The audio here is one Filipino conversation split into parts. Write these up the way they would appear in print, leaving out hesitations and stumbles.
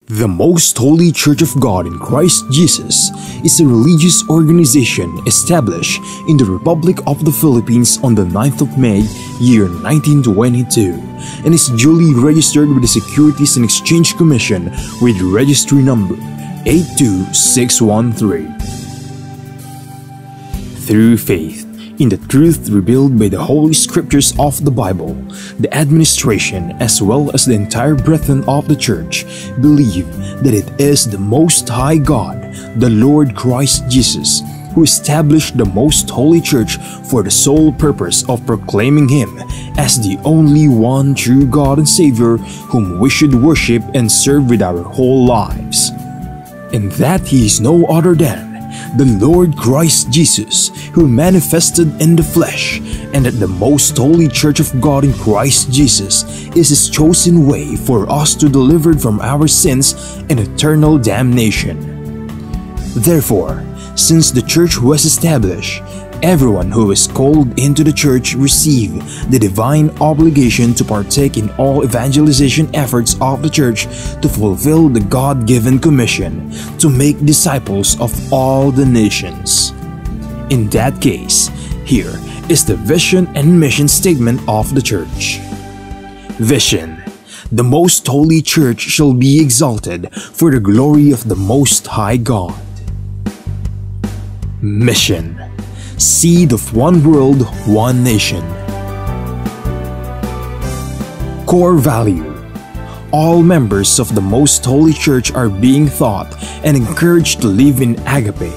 The Most Holy Church of God in Christ Jesus is a religious organization established in the Republic of the Philippines on the 9th of May, year 1922, and is duly registered with the Securities and Exchange Commission with registry number 82613. Through faith in the truth revealed by the Holy Scriptures of the Bible, the administration as well as the entire brethren of the Church believe that it is the Most High God, the Lord Christ Jesus, who established the Most Holy Church for the sole purpose of proclaiming Him as the only one true God and Savior whom we should worship and serve with our whole lives, and that He is no other than the Lord Christ Jesus, who manifested in the flesh, and that the Most Holy Church of God in Christ Jesus is His chosen way for us to deliver from our sins and eternal damnation. Therefore, since the Church was established, everyone who is called into the Church receive the divine obligation to partake in all evangelization efforts of the Church to fulfill the God-given commission to make disciples of all the nations. In that case, here is the vision and mission statement of the Church. Vision: the Most Holy Church shall be exalted for the glory of the Most High God. Mission: seed of one world, one nation. Core value: all members of the Most Holy Church are being taught and encouraged to live in agape.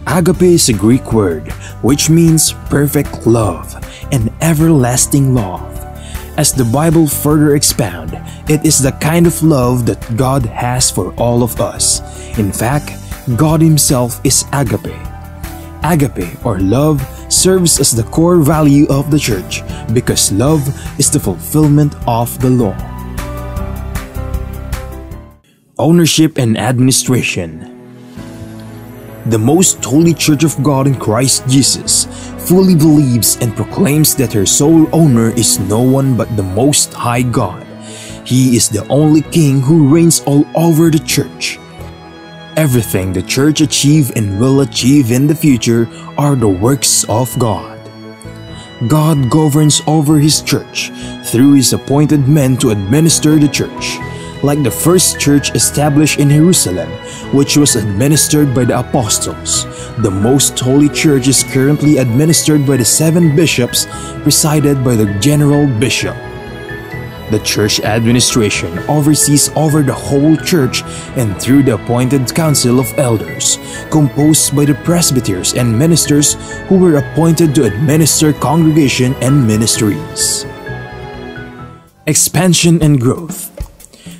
Agape is a Greek word which means perfect love and everlasting love. As the Bible further expounds, it is the kind of love that God has for all of us. In fact, God Himself is agape. Agape, or love, serves as the core value of the Church because love is the fulfillment of the law. Ownership and administration: the Most Holy Church of God in Christ Jesus fully believes and proclaims that her sole owner is no one but the Most High God. He is the only King who reigns all over the Church. Everything the Church achieve and will achieve in the future are the works of God. God governs over His Church through His appointed men to administer the Church. Like the first church established in Jerusalem, which was administered by the apostles, the Most Holy Church is currently administered by the 7 bishops, presided by the general bishop. The church administration oversees over the whole church and through the appointed council of elders, composed by the presbyters and ministers who were appointed to administer congregation and ministries. Expansion and growth: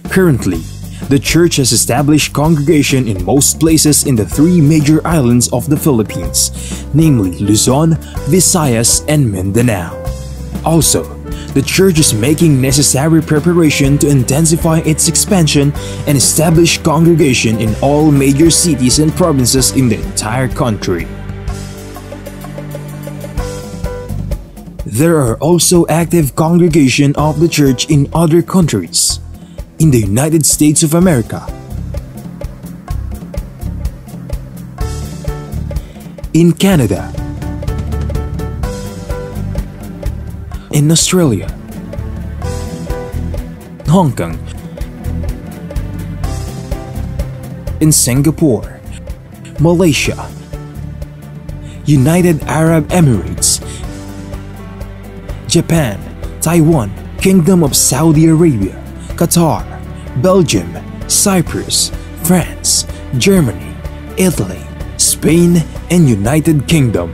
currently, the church has established congregation in most places in the 3 major islands of the Philippines, namely Luzon, Visayas, and Mindanao. Also, the church is making necessary preparation to intensify its expansion and establish congregation in all major cities and provinces in the entire country. There are also active congregation of the church in other countries. In the United States of America, in Canada, in Australia, Hong Kong, in Singapore, Malaysia, United Arab Emirates, Japan, Taiwan, Kingdom of Saudi Arabia, Qatar, Belgium, Cyprus, France, Germany, Italy, Spain, and United Kingdom.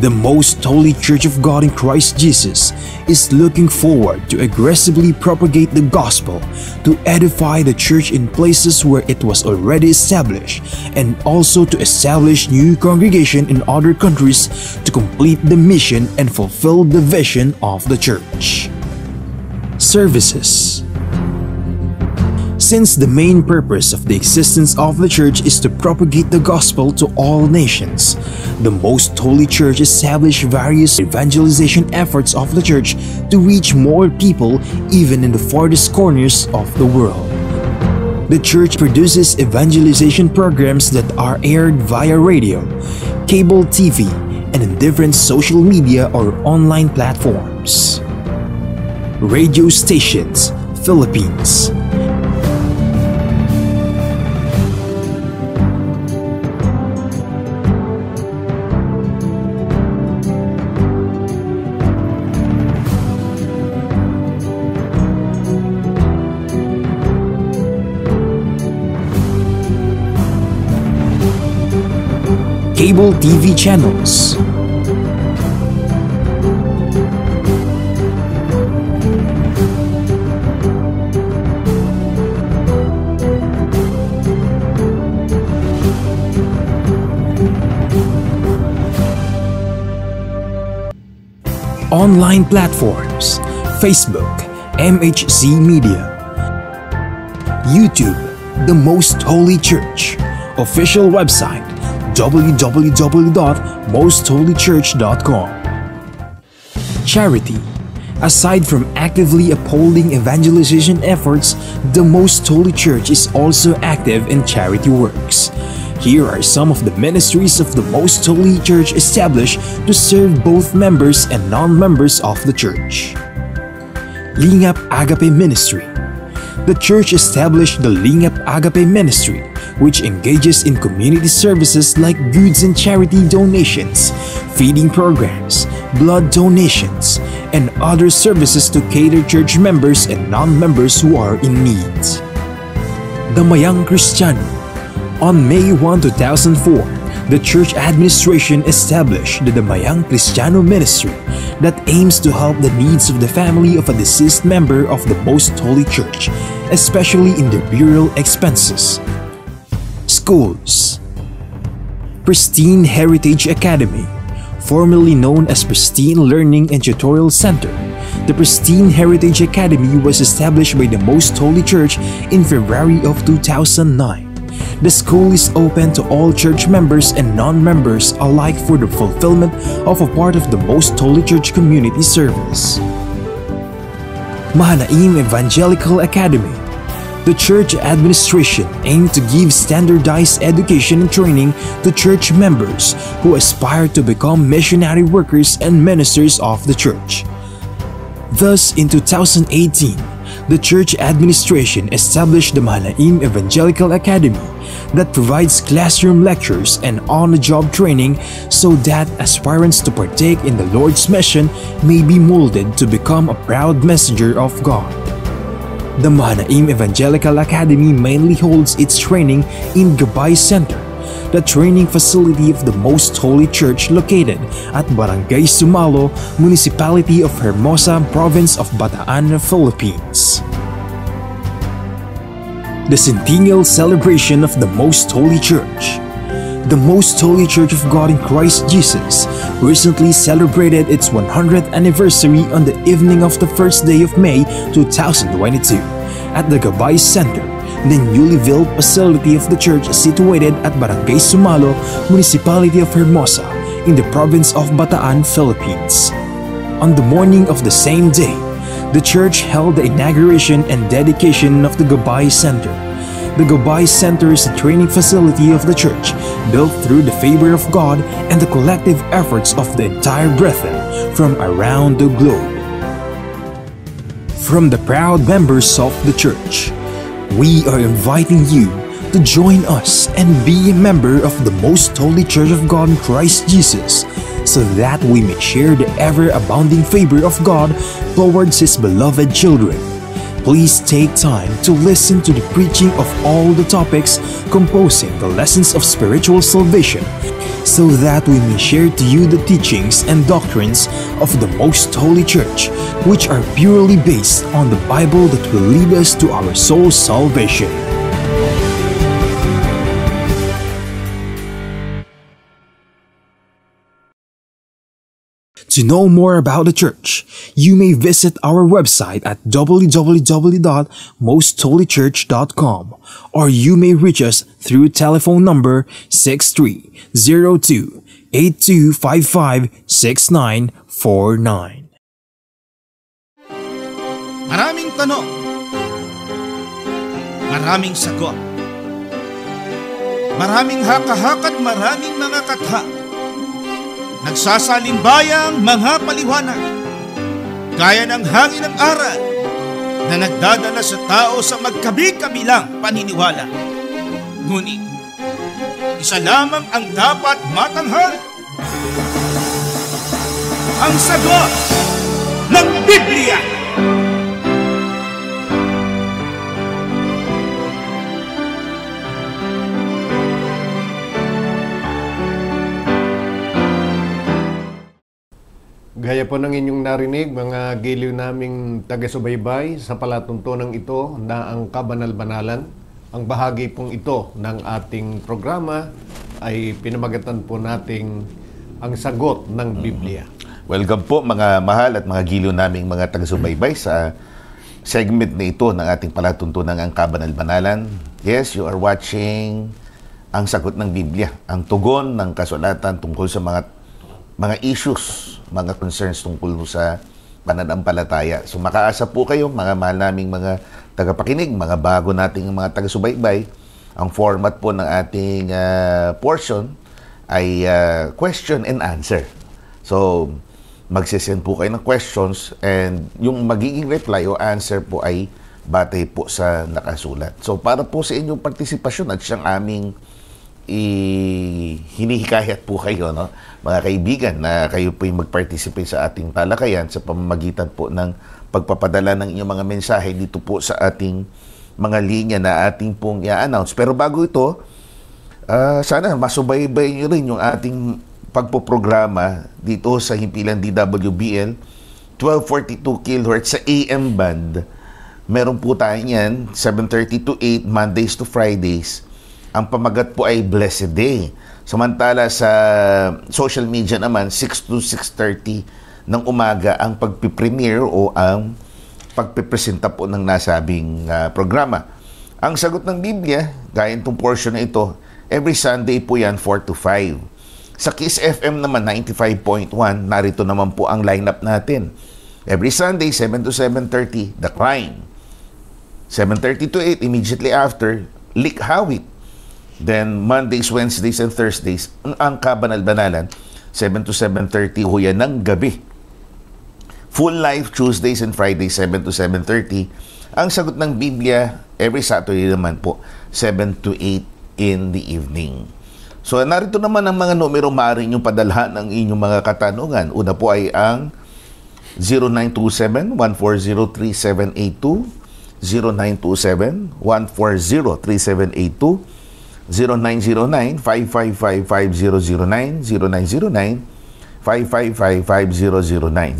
The Most Holy Church of God in Christ Jesus is looking forward to aggressively propagate the gospel, to edify the church in places where it was already established, and also to establish new congregation in other countries to complete the mission and fulfill the vision of the church. Services: since the main purpose of the existence of the Church is to propagate the gospel to all nations, the Most Holy Church established various evangelization efforts of the Church to reach more people even in the farthest corners of the world. The church produces evangelization programs that are aired via radio, cable TV, and in different social media or online platforms. Radio stations, Philippines. Cable TV channels. Online platforms, Facebook, MHC Media, YouTube, The Most Holy Church, official website, www.mostholychurch.com. Charity. Aside from actively upholding evangelization efforts, the Most Holy Church is also active in charity works. Here are some of the ministries of the Most Holy Church established to serve both members and non-members of the church. Lingap Agape Ministry. The church established the Lingap Agape Ministry, which engages in community services like goods and charity donations, feeding programs, blood donations, and other services to cater church members and non-members who are in need. Damayang Kristiyano. On May 1, 2004, the church administration established the Damayang Kristiyano Ministry that aims to help the needs of the family of a deceased member of the Most Holy Church, especially in their burial expenses. Schools. Pristine Heritage Academy, formerly known as Pristine Learning and Tutorial Center. The Pristine Heritage Academy was established by the Most Holy Church in February of 2009. The school is open to all church members and non-members alike for the fulfillment of a part of the Most Holy Church community service. Mahanaim Evangelical Academy. The church administration aimed to give standardized education and training to church members who aspire to become missionary workers and ministers of the church. Thus, in 2018, the church administration established the Mahanaim Evangelical Academy that provides classroom lectures and on-the-job training so that aspirants to partake in the Lord's mission may be molded to become a proud messenger of God. The Mahanaim Evangelical Academy mainly holds its training in Gabay Center, the training facility of the Most Holy Church located at Barangay Sumalo, Municipality of Hermosa, Province of Bataan, Philippines. The Centennial Celebration of the Most Holy Church. The Most Holy Church of God in Christ Jesus recently celebrated its 100th anniversary on the evening of the first day of May 2022 at the Gabay Center, the newly built facility of the church situated at Barangay Sumalo, Municipality of Hermosa, in the province of Bataan, Philippines. On the morning of the same day, the church held the inauguration and dedication of the Gabay Center. The Gabay Center is a training facility of the church built through the favor of God and the collective efforts of the entire brethren from around the globe. From the proud members of the church, we are inviting you to join us and be a member of the Most Holy Church of God in Christ Jesus, so that we may share the ever-abounding favor of God towards His beloved children. Please take time to listen to the preaching of all the topics composing the lessons of spiritual salvation, so that we may share to you the teachings and doctrines of the Most Holy Church, which are purely based on the Bible that will lead us to our soul's salvation. To know more about the church, you may visit our website at www.mostholychurch.com, or you may reach us through telephone number 6302-8255-6949. Maraming tanong, Maraming sagot. Maraming haka-haka at maraming mga katha. Nagsasalimbbayang mga paliwanag. Gaya ng hangin ng aral na nagdadala sa tao sa magkabi-kabilang paniniwala. Ngunit, isa lamang ang dapat matanghal. Ang sagot ng Biblia. Gaya po ng inyong narinig, mga giliw naming taga-subaybay sa palatuntunang ito na ang kabanal-banalan. Ang bahagi pong ito ng ating programa ay pinamagatan po nating ang sagot ng Biblia. Welcome po mga mahal at mga giliw naming mga taga-subaybay sa segment na ito ng ating palatuntunan ang kabanal-banalan. Yes, you are watching ang sagot ng Biblia, ang tugon ng kasulatan tungkol sa mga issues, mga concerns tungkol sa pananampalataya. So makaasa po kayo, mga mahal naming mga tagapakinig, mga bago nating mga taga-subaybay. Ang format po ng ating portion ay question and answer. So magsisend po kayo ng questions and yung magiging reply o answer po ay batay po sa nakasulat. So para po sa inyong partisipasyon at siyang aming hinihikayat po kayo, no? Mga kaibigan, na kayo po yung mag-participate sa ating talakayan sa pamamagitan po ng pagpapadala ng inyong mga mensahe dito po sa ating mga linya na ating pong i-announce. Pero bago ito, sana masubaybay nyo rin yung ating pagpoprograma dito sa himpilan DWBL 1242 kHz sa AM band. Meron po tayo yan 7:30 to 8 Mondays to Fridays. Ang pamagat po ay Blessed Day. Samantala sa social media naman, 6 to 6:30 ng umaga ang pagpipremiere o ang pagpipresenta po ng nasabing programa. Ang sagot ng Biblia, gaya itong portion na ito, every Sunday po yan, 4 to 5. Sa Kiss FM naman, 95.1, narito naman po ang lineup natin. Every Sunday, 7 to 7:30, The Crime. 7:30 to 8, immediately after, Likhawit. Then, Mondays, Wednesdays, and Thursdays, ang kabanal-banalan, 7 to 7:30, ho yan ng gabi. Full Life, Tuesdays and Fridays, 7 to 7:30. Ang sagot ng Biblia, every Saturday naman po, 7 to 8 in the evening. So, narito naman ang mga numero maaaring yung padalhan ng inyong mga katanungan. Una po ay ang 0927-140-3782, 0927-140-3782, 0909-555-5009, 0909-555-5009,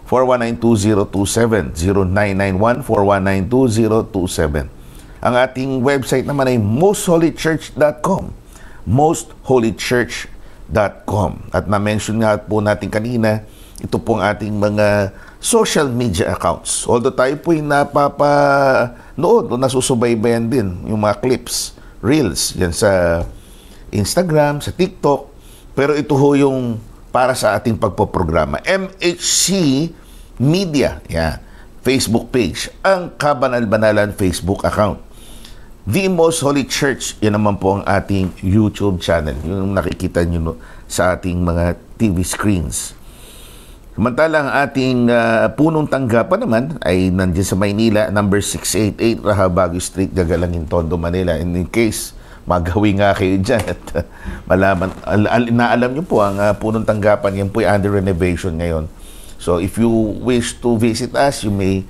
0991-419-2027, 0991-419-2027. Ang ating website naman ay mostholychurch.com, mostholychurch.com. At na-mention nga po natin kanina, ito pong ating mga social media accounts. Although tayo po yung napapanood o nasusubaybayan din yung mga clips, reels, yan sa Instagram, sa TikTok. Pero ito ho yung para sa ating pagpoprograma. MHC Media, yan, Facebook page. Ang Kabanal-Banalan Facebook account. The Most Holy Church, yan naman po ang ating YouTube channel. Yung nakikita nyo sa ating mga TV screens. Samantalang ating punong tanggapan naman ay nandiyan sa Maynila, number 688 Rahabago Street, Gagalangin, Tondo, Manila. And in case magawi nga kayo dyan at malaman, naalam nyo po ang punong tanggapan, yan po ay under renovation ngayon. So if you wish to visit us, you may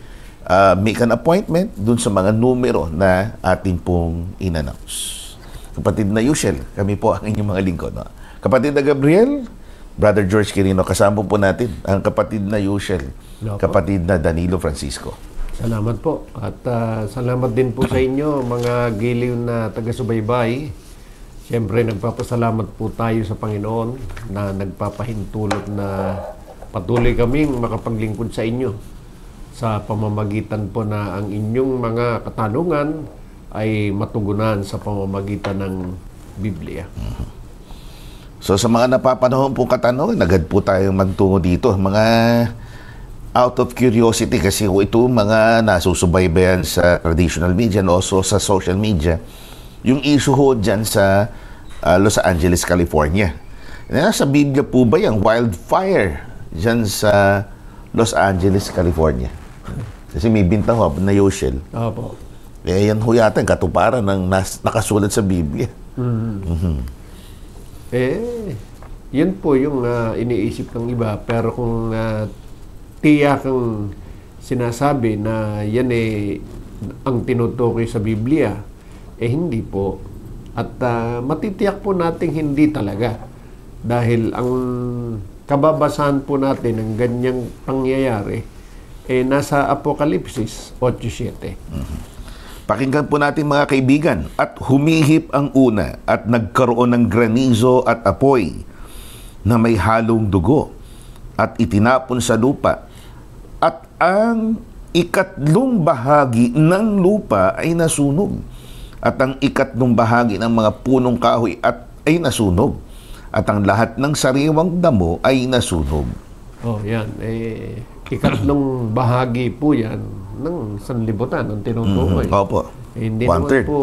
make an appointment dun sa mga numero na ating pong in-announce. Kapatid na Yushel, kami po ang inyong mga lingkod. No? Kapatid na Gabriel, Brother George Quirino, kasama po natin ang kapatid na Yushel, kapatid na Danilo Francisco. Salamat po. At salamat din po sa inyo, mga giliw na taga-subaybay. Siyempre, nagpapasalamat po tayo sa Panginoon na nagpapahintulot na patuloy kaming makapaglingkod sa inyo sa pamamagitan po na ang inyong mga katanungan ay matugunan sa pamamagitan ng Biblia. So sa mga napapanahon po katanungan, agad po tayo magtungo dito. Mga out of curiosity kasi ito mga nasusubaybayan sa traditional media and also sa social media, yung issue ho dyan sa Los Angeles, California. Nasa Biblia po ba yung wildfire dyan sa Los Angeles, California? Kasi may bintang ho na Yoshel. Opo. Yan ho yata ang katuparan ng nakasulat sa Biblia. Yan po yung iniisip ng iba. Pero kung tiyak ang sinasabi na yan ang tinutukoy sa Biblia, hindi po. At matitiyak po natin hindi talaga. Dahil ang kababasahan po natin ng ganyang pangyayari nasa Apokalipsis 8:7. Pakinggan po natin mga kaibigan. At humihip ang una at nagkaroon ng granizo at apoy na may halong dugo at itinapon sa lupa. At ang ikatlong bahagi ng lupa ay nasunog. At ang ikatlong bahagi ng mga punong kahoy ay nasunog. At ang lahat ng sariwang damo ay nasunog. Yan. Ikatlong bahagi po yan ng sanlibutan, ang tinutukoy. Opo. Hindi naman po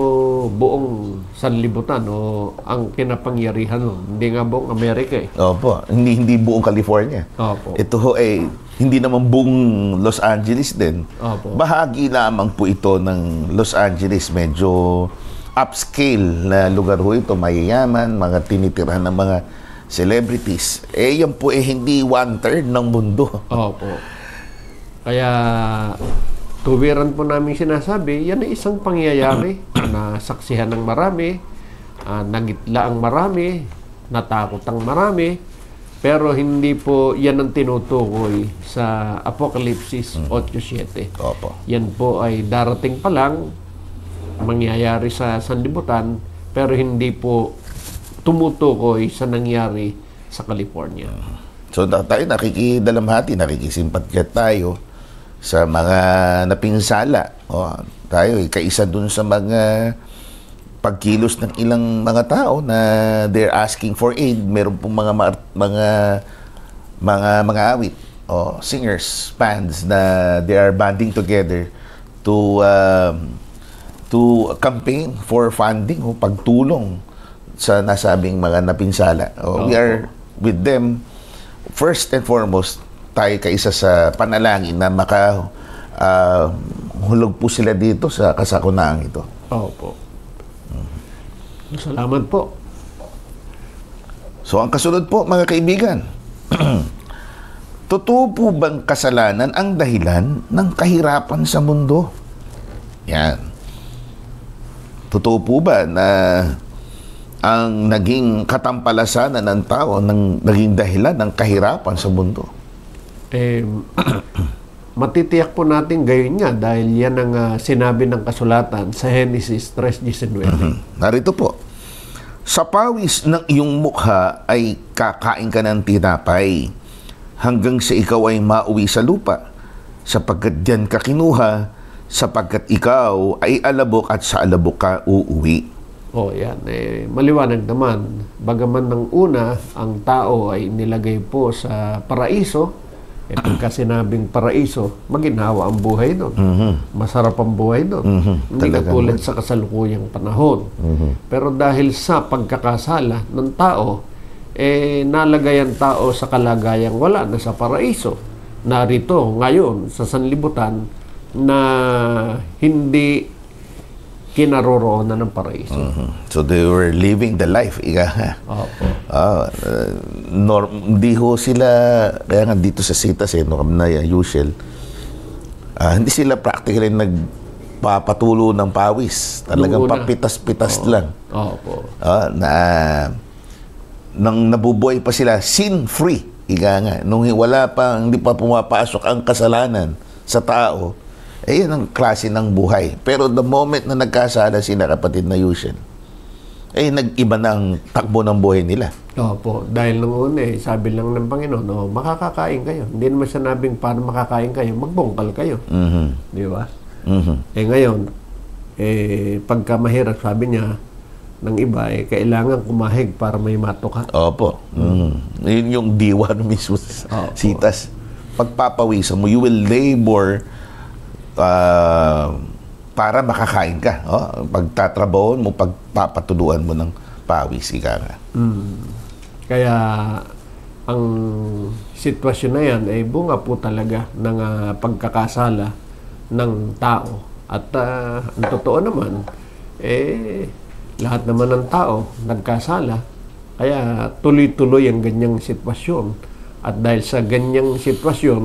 buong sanlibutan o ang kinapangyarihan nun. Hindi nga buong Amerika Opo. Hindi buong California. Opo. Ito ho hindi naman buong Los Angeles din. Opo. Bahagi lamang po ito ng Los Angeles. Medyo upscale na lugar ho ito. Mayayaman, mga tinitirahan ng mga celebrities. Yan po hindi 1/3 ng mundo. Opo. Kaya tuwiran po namin sinasabi, yan ay isang pangyayari na saksihan ng marami, nagitla ang marami, natakot ang marami, pero hindi po yan ang tinutukoy sa Apokalipsis 8:7. Opo. Yan po ay darating pa lang, mangyayari sa sanlibutan, pero hindi po tumutukoy sa nangyari sa California. So tayo nakikidalamhati, nakikisimpatya tayo sa mga napinsala. Tayo kaisa dun sa mga pagkilos ng ilang mga tao na they're asking for aid. Meron pong mga awit singers, bands na they are banding together to campaign for funding o pagtulong sa nasabing mga napinsala. We are with them. First and foremost, tayo kaisa sa panalangin na hulog po sila dito sa kasakunaang ito. Opo. Salamat po. So, ang kasunod po, mga kaibigan, totoo po bang kasalanan ang dahilan ng kahirapan sa mundo? Yan. Totoo po ba na ang naging katampalasanan ng tao naging dahilan ng kahirapan sa mundo? Matitiyak po natin gayon nga dahil yan ang sinabi ng kasulatan sa Genesis 3:19. Narito po, sa pawis ng iyong mukha ay kakain ka ng tinapay hanggang sa ikaw ay mauwi sa lupa, sapagkat diyan ka kinuha, sapagkat ikaw ay alabok at sa alabok ka uuwi. Yan. Maliwanag naman. Bagaman ng una, ang tao ay nilagay po sa paraiso. Pagka sinabing paraiso, maginhawa ang buhay doon. Masarap ang buhay doon. Hindi katulad sa kasalukuyang panahon. Pero dahil sa pagkakasala ng tao, nalagay ang tao sa kalagayang wala na sa paraiso. Narito ngayon sa sanlibutan na hindi kinaroroonan ng paraiso. So they were living the life. Opo. Hindi ho sila, kaya nga dito sa Citas, usual, hindi sila practically nagpapatulo ng pawis. Talagang papitas-pitas lang. Opo. Nang nabubuhay pa sila, sin-free. Nung hindi pa pumapasok ang kasalanan sa tao, yan ang klase ng buhay. Pero the moment na nagkasala sila, kapatid na Yushen, nag-iba na ang takbo ng buhay nila. Opo. Dahil nung una, sabi lang ng Panginoon, makakakain kayo. Hindi naman sinabing paano makakain kayo, magbongkal kayo. Di ba? Ngayon, pagka mahirap, sabi niya, ng iba, kailangan kumahig para may matuka. Opo. Yun yung diwa mismo, Citas. pagpapawisan mo, you will labor para makakain ka. Pagtatrabahoan mo, pagpapatuluan mo ng pawis, ika nga. Kaya ang sitwasyon na yan ay bunga po talaga ng pagkakasala ng tao. At ang totoo naman, lahat naman ng tao nagkasala. Kaya tuloy-tuloy ang ganyang sitwasyon. At dahil sa ganyang sitwasyon,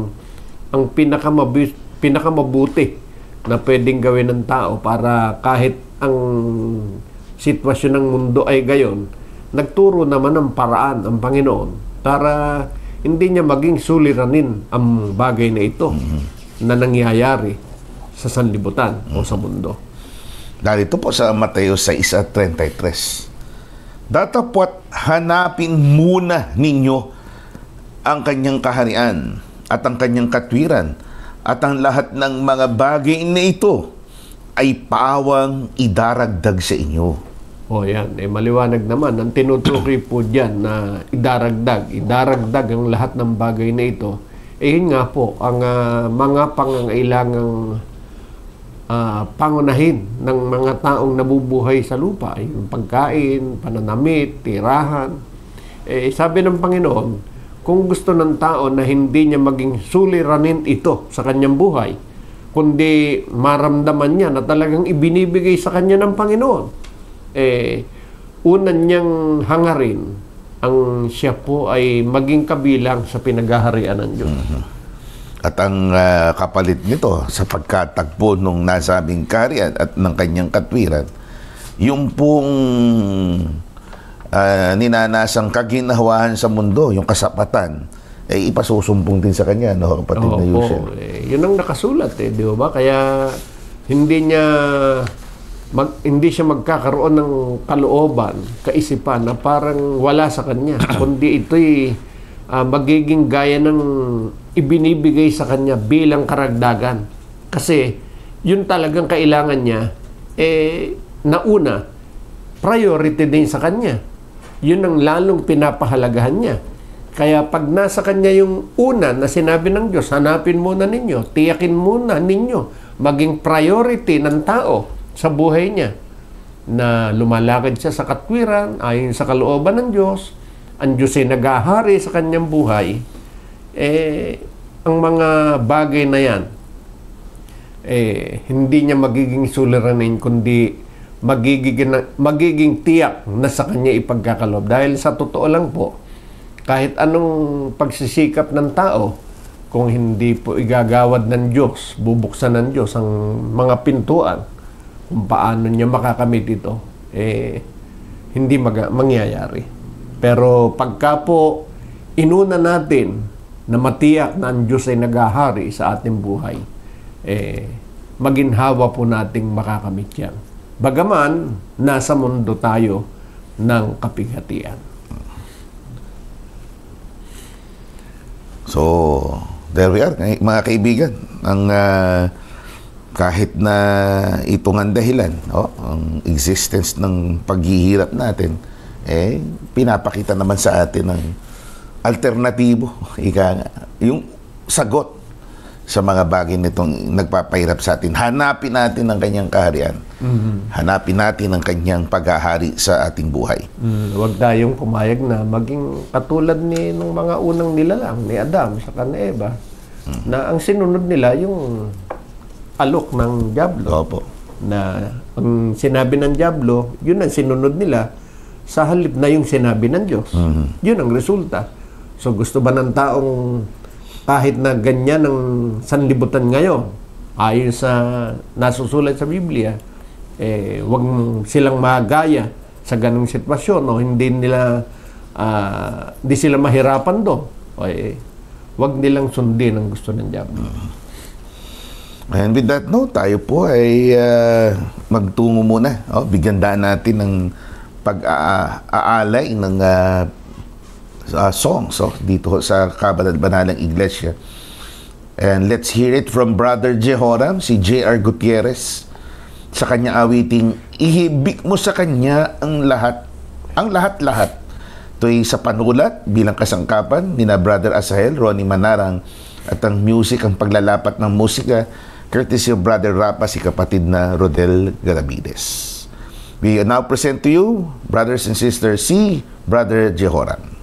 ang pinakamabuti na pwedeng gawin ng tao para kahit ang sitwasyon ng mundo ay gayon, nagturo naman ng paraan ang Panginoon para hindi niya maging suliranin ang bagay na ito na nangyayari sa sanlibutan o sa mundo. Dahil ito po sa Mateo 6:33. Datapwat hanapin muna ninyo ang kanyang kaharian at ang kanyang katwiran, at ang lahat ng mga bagay na ito ay pawang idaragdag sa inyo. Yan. Maliwanag naman. Ang tinutukoy po dyan na idaragdag ang lahat ng bagay na ito. Yun nga po, ang mga pangangailangang pangunahin ng mga taong nabubuhay sa lupa. Yung pagkain, pananamit, tirahan. Sabi ng Panginoon, kung gusto ng tao na hindi niya maging suliranin ito sa kanyang buhay, kundi maramdaman niya na talagang ibinibigay sa kanya ng Panginoon, unan niyang hangarin ang siya po ay maging kabilang sa pinaghaharian ng Diyos. At ang kapalit nito sa pagkatagpo nung nasabing kaharian at ng kanyang katwiran, yung pong ninanasang kaginhawahan sa mundo, yung kasapatan, ay ipasusumpong din sa kanya, no, kapatid na Yusef. Yun ang nakasulat, di ba? Kaya hindi siya magkakaroon ng kalooban, kaisipan na parang wala sa kanya, kundi ito'y magiging gaya ng ibinibigay sa kanya bilang karagdagan. Kasi yun talagang kailangan niya, nauna, priority din sa kanya. Yun ang lalong pinapahalagahan niya. Kaya pag nasa kanya yung una na sinabi ng Diyos, hanapin muna ninyo, tiyakin muna ninyo, maging priority ng tao sa buhay niya, na lumalakad siya sa katwiran, ayon sa kalooban ng Diyos, ang Diyos ay naghahari sa kanyang buhay, ang mga bagay na yan, hindi niya magiging suliranin, kundi magiging tiyak na sa kanya ipagkakalob. Dahil sa totoo lang po, kahit anong pagsisikap ng tao, kung hindi po igagawad ng Diyos, bubuksan ng Diyos ang mga pintuan, kung paano niya makakamit ito, hindi mangyayari. Pero pagka po inuna natin na matiyak na ang Diyos ay naghahari sa ating buhay, maginhawa po nating makakamit yan. Bagaman, nasa mundo tayo ng kapighatian. So, there we are, mga kaibigan. Kahit na itong ang dahilan, ang existence ng paghihirap natin, pinapakita naman sa atin ng alternatibo, yung sagot sa mga bagay nitong nagpapahirap sa atin. Hanapin natin ang kanyang kaharian. Hanapin natin ang kanyang paghahari sa ating buhay. Huwag tayong pumayag na maging katulad ng mga unang nilalang, ni Adam sa ni Eva, na ang sinunod nila yung alok ng dyablo. Opo. Na ang sinabi ng dyablo, yun ang sinunod nila sa halip na yung sinabi ng Diyos. Yun ang resulta. So gusto ba ng taong kahit na ganyan ang sanlibutan ngayon, ayon sa nasusulat sa Biblia, wag silang magaya sa ganung sitwasyon, o hindi sila mahirapan doon. Wag nilang sundin ang gusto ng diablo. And with that note, tayo po ay magtungo muna. Bigyan daan natin ng pag-aalay ng songs dito sa Kabanal-Banalang Iglesia. And let's hear it from Brother Jehoram, si J.R. Gutierrez, sa kanya awiting, ihibik mo sa kanya ang lahat, ang lahat-lahat. Ito'y sa panulat bilang kasangkapan ni na Brother Asahel, Ronnie Manarang, At ang music, ang paglalapat ng musika, courtesy of Brother Rapa, si kapatid na Rodel Garabides. We now present to you, brothers and sisters, si Brother Jehoram.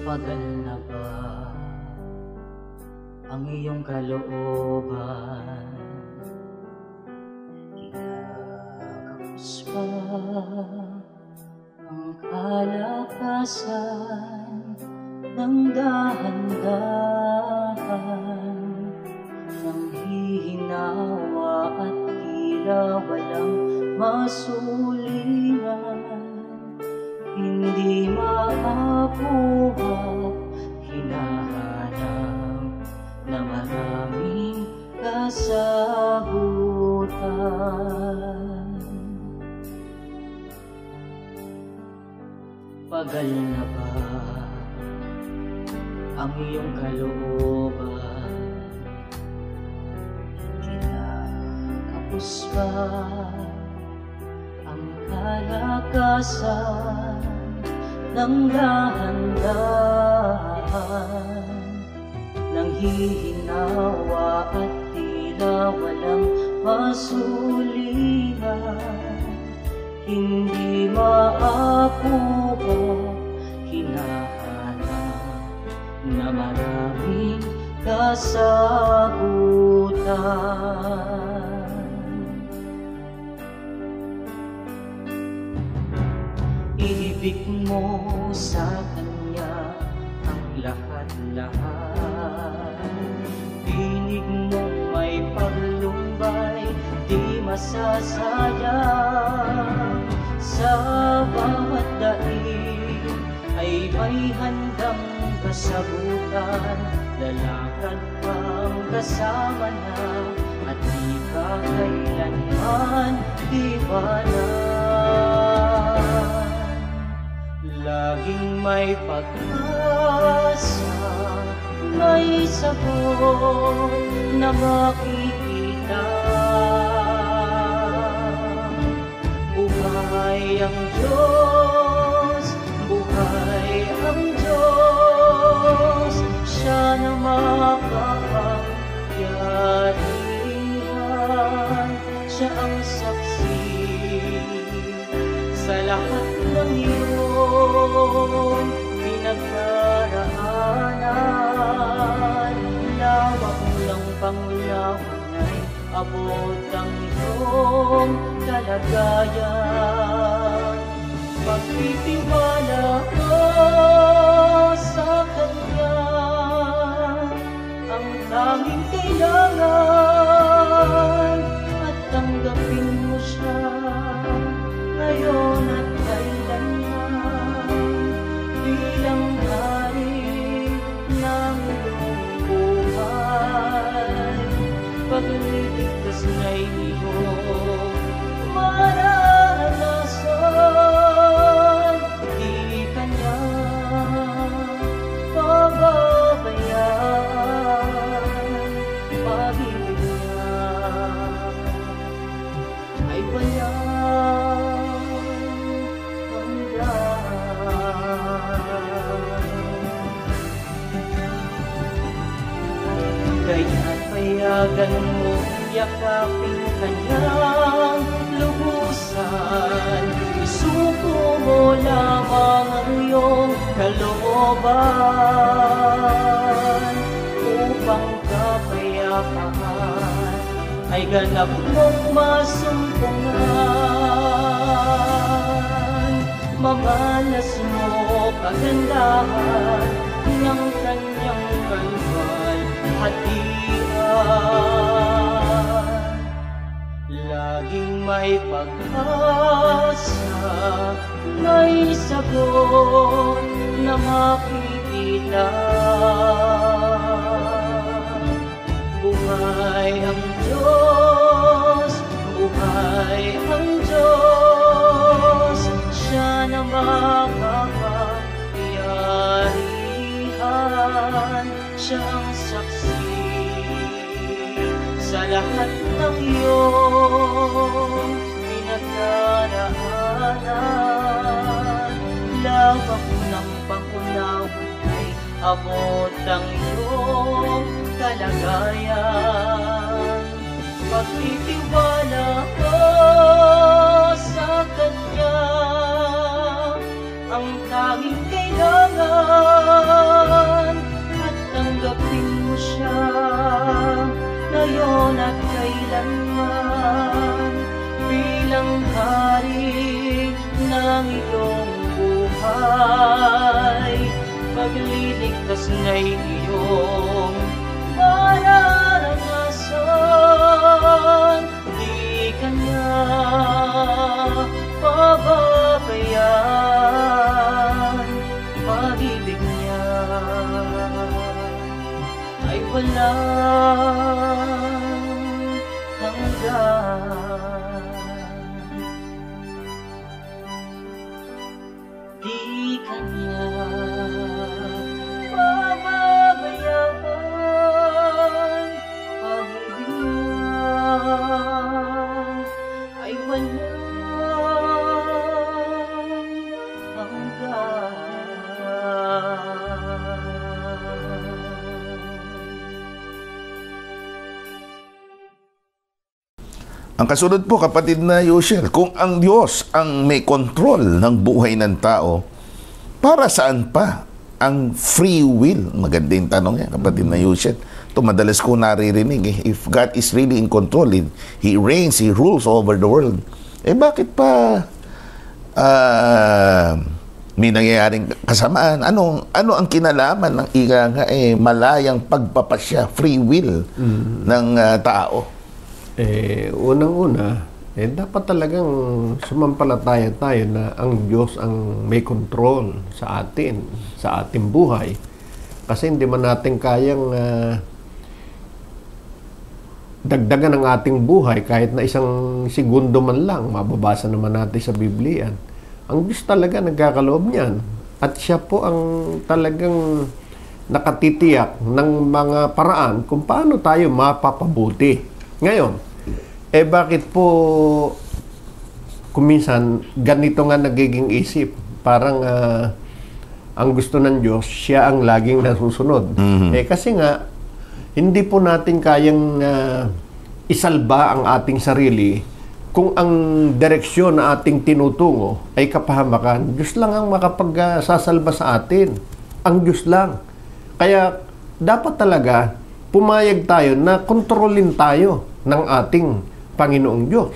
Pagal na ba ang iyong kalooban? Kinakapos ba ang kalakasan ng dahan-dahan, ng hihinawa at tila walang masulingan? Hindi maapuhat, hinahanap na maraming kasagutan. Pagal na ba ang iyong kalooban? Kinakapos ba ang kalakasan ng dahan-dahan, ng hihinawa at tila walang masulingan? Hindi maapuha, hinahanap na maraming kasagutan. Ibig mo sa kanya ang lahat-lahat. Pinig mo may paglumbay, di masasayang. Sa bawat daig ay may handang kasagutan. Lalakad kang kasama na at di ka kailanman iwanan. Laging may pag-asa, may sagot na makikita. Buhay ang Diyos, buhay ang Diyos, siya na makapangyarihan. Siya ang saksi sa lahat ng iyong pinagdaraanan. Lawak ng pangunawan ay abot ang iyong kalagayan. Pagtitiwala ka sa Kanya, ang tanging kailangan, at tanggapin mo siya ngayon at kailanman bilang hari ng iyong buhay. Pagliligtas na iyong mararanasan, di ka niya pababayaan. Pag-ibig niya ay walang kaya't payagan mo yakapin Kanyang lubusan. Isuko mo lamang ang iyong kalooban, upang kapayapaan ay ganap mong masumpungan. Mamalas mo kagandahan ng Kanyang kalwalhatian. Laging may pag-asa, may sagot na makikita. na. Buhay ang Diyos, buhay ang Diyos, siya na makapangyarihan, siya ang saksi sa lahat ng iyong pinagdaraanan. Labang ng pangunawan ay abot ang iyong kalagayan. Pagtitiwala ka sa Kanya, ang tanging kailangan, at tanggapin mo siya ngayon at kailanman bilang hari ng iyong buhay. Pagliligtas na'y iyong mararanasan, di ka niya pababayaan. Pag-ibig niya ay walang hanggan. Di ka niya pababayaan. Pag-ibig niya ay walang hanggan. Ang kasunod po, kapatid na Yosel, kung ang Diyos ang may control ng buhay ng tao, para saan pa ang free will? Maganda yung tanong yan, kapatid na Yosel. Ito, madalas ko naririnig. If God is really in control, He reigns, He rules over the world, bakit pa may nangyayaring kasamaan? Ano ang kinalaman ng malayang pagpapasya, free will ng tao? Unang-una, dapat talagang sumampalataya tayo na ang Diyos ang may control sa atin, sa ating buhay. Kasi hindi man natin kayang dagdagan ang ating buhay kahit na isang segundo man lang. Mababasa naman natin sa Biblia. Ang Diyos talaga nagkakaloob niyan. At siya po ang talagang nakatitiyak ng mga paraan kung paano tayo mapapabuti. Ngayon, bakit po kuminsan ganito nga nagiging isip? Parang ang gusto ng Diyos, siya ang laging nasusunod. Kasi nga, hindi po natin kayang isalba ang ating sarili kung ang direksyon na ating tinutungo ay kapahamakan. Diyos lang ang makapagsasalba sa atin. Ang Diyos lang. Kaya dapat talaga pumayag tayo na kontrolin tayo ng ating Panginoong Diyos.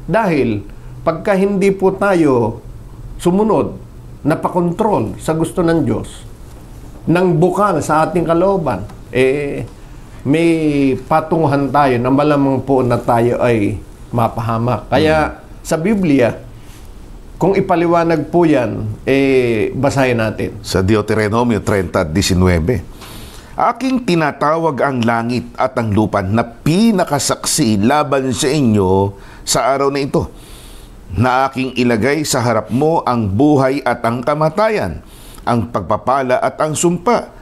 Dahil pagka hindi po tayo sumunod, napakontrol sa gusto ng Diyos, nang bukal sa ating kalooban, may patunguhan tayo na malamang po na tayo ay mapahamak. Kaya sa Biblia, kung ipaliwanag po yan, basahin natin. Sa Deuteronomio 30:19. Aking tinatawag ang langit at ang lupa na pinakasaksi laban sa inyo sa araw na ito, na aking ilagay sa harap mo ang buhay at ang kamatayan, ang pagpapala at ang sumpa.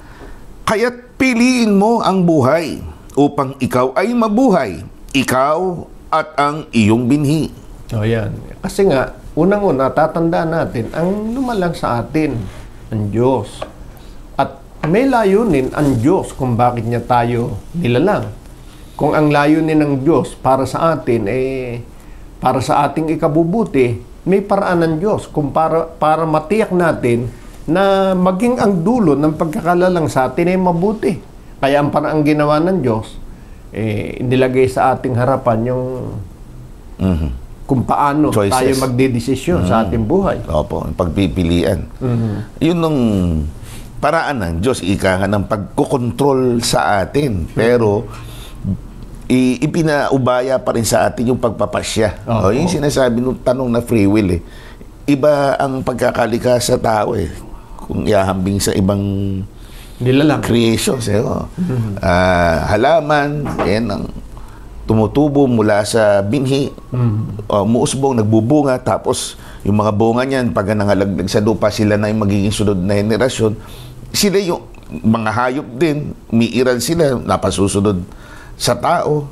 Kaya't piliin mo ang buhay upang ikaw ay mabuhay, ikaw at ang iyong binhi. Yan. Kasi nga, unang-una, tatandaan natin, ang lumalang sa atin, ang Diyos. May layunin ang Diyos kung bakit niya tayo nilalang. Kung ang layunin ng Diyos para sa atin, para sa ating ikabubuti, may paraan ng Diyos kung para matiyak natin na maging ang dulo ng pagkakalalang sa atin ay mabuti. Kaya ang paraang ginawa ng Diyos, inilagay sa ating harapan yung kung paano choices. Tayo magdedesisyon sa ating buhay. Opo, pagpipilian. Yun nung paraan ng Diyos, ika nga ng pagkokontrol sa atin. Pero, ipinaubaya pa rin sa atin yung pagpapasya. Yung sinasabi nung tanong na free will. Iba ang pagkakalika sa tao. Kung ihahambing sa ibang Nilalang. creations. Halaman, yan ang tumutubo mula sa binhi, muusbong, nagbubunga, tapos yung mga bunga niyan, pag nangalaglag sa lupa, sila na yung magiging sunod na henerasyon. Sila yung mga hayop din, umiiral sila, napasusunod sa tao,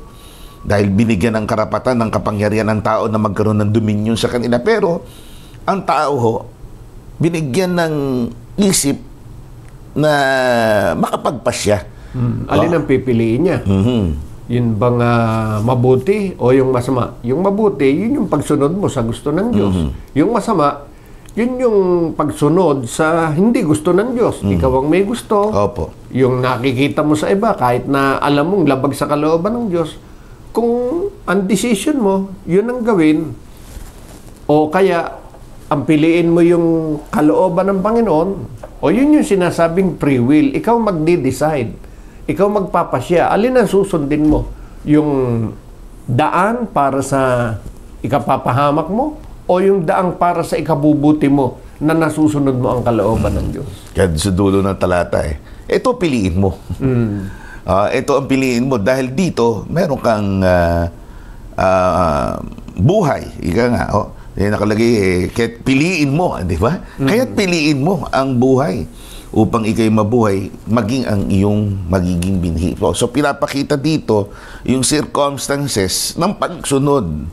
dahil binigyan ng karapatan ng kapangyarihan ng tao na magkaroon ng dominion sa kanila. Pero, ang tao binigyan ng isip na makapagpasya. Alin ang pipiliin niya? Yun bang mabuti o yung masama? Yung mabuti, yun yung pagsunod mo sa gusto ng Diyos. Yung masama, yun yung pagsunod sa hindi gusto ng Diyos. Ikaw ang may gusto. Opo. Yung nakikita mo sa iba, kahit na alam mong labag sa kalooban ng Diyos, kung ang decision mo, yun ang gawin. O kaya, ang piliin mo yung kalooban ng Panginoon, o yun yung sinasabing free will. Ikaw magde-decide. Ikaw magpapasya. Alin ang susundin mo? Yung daan para sa ikapapahamak mo o yung daan para sa ikabubuti mo na nasusunod mo ang kalooban ng Diyos? Kaya sa dulo ng talata ito piliin mo. Ito ang piliin mo dahil dito meron kang buhay. Ika nga, nakalagay kaya piliin mo, di ba? Kaya piliin mo ang buhay upang ikay mabuhay, maging ang iyong magiging binhi. So, pinapakita dito yung circumstances ng pagsunod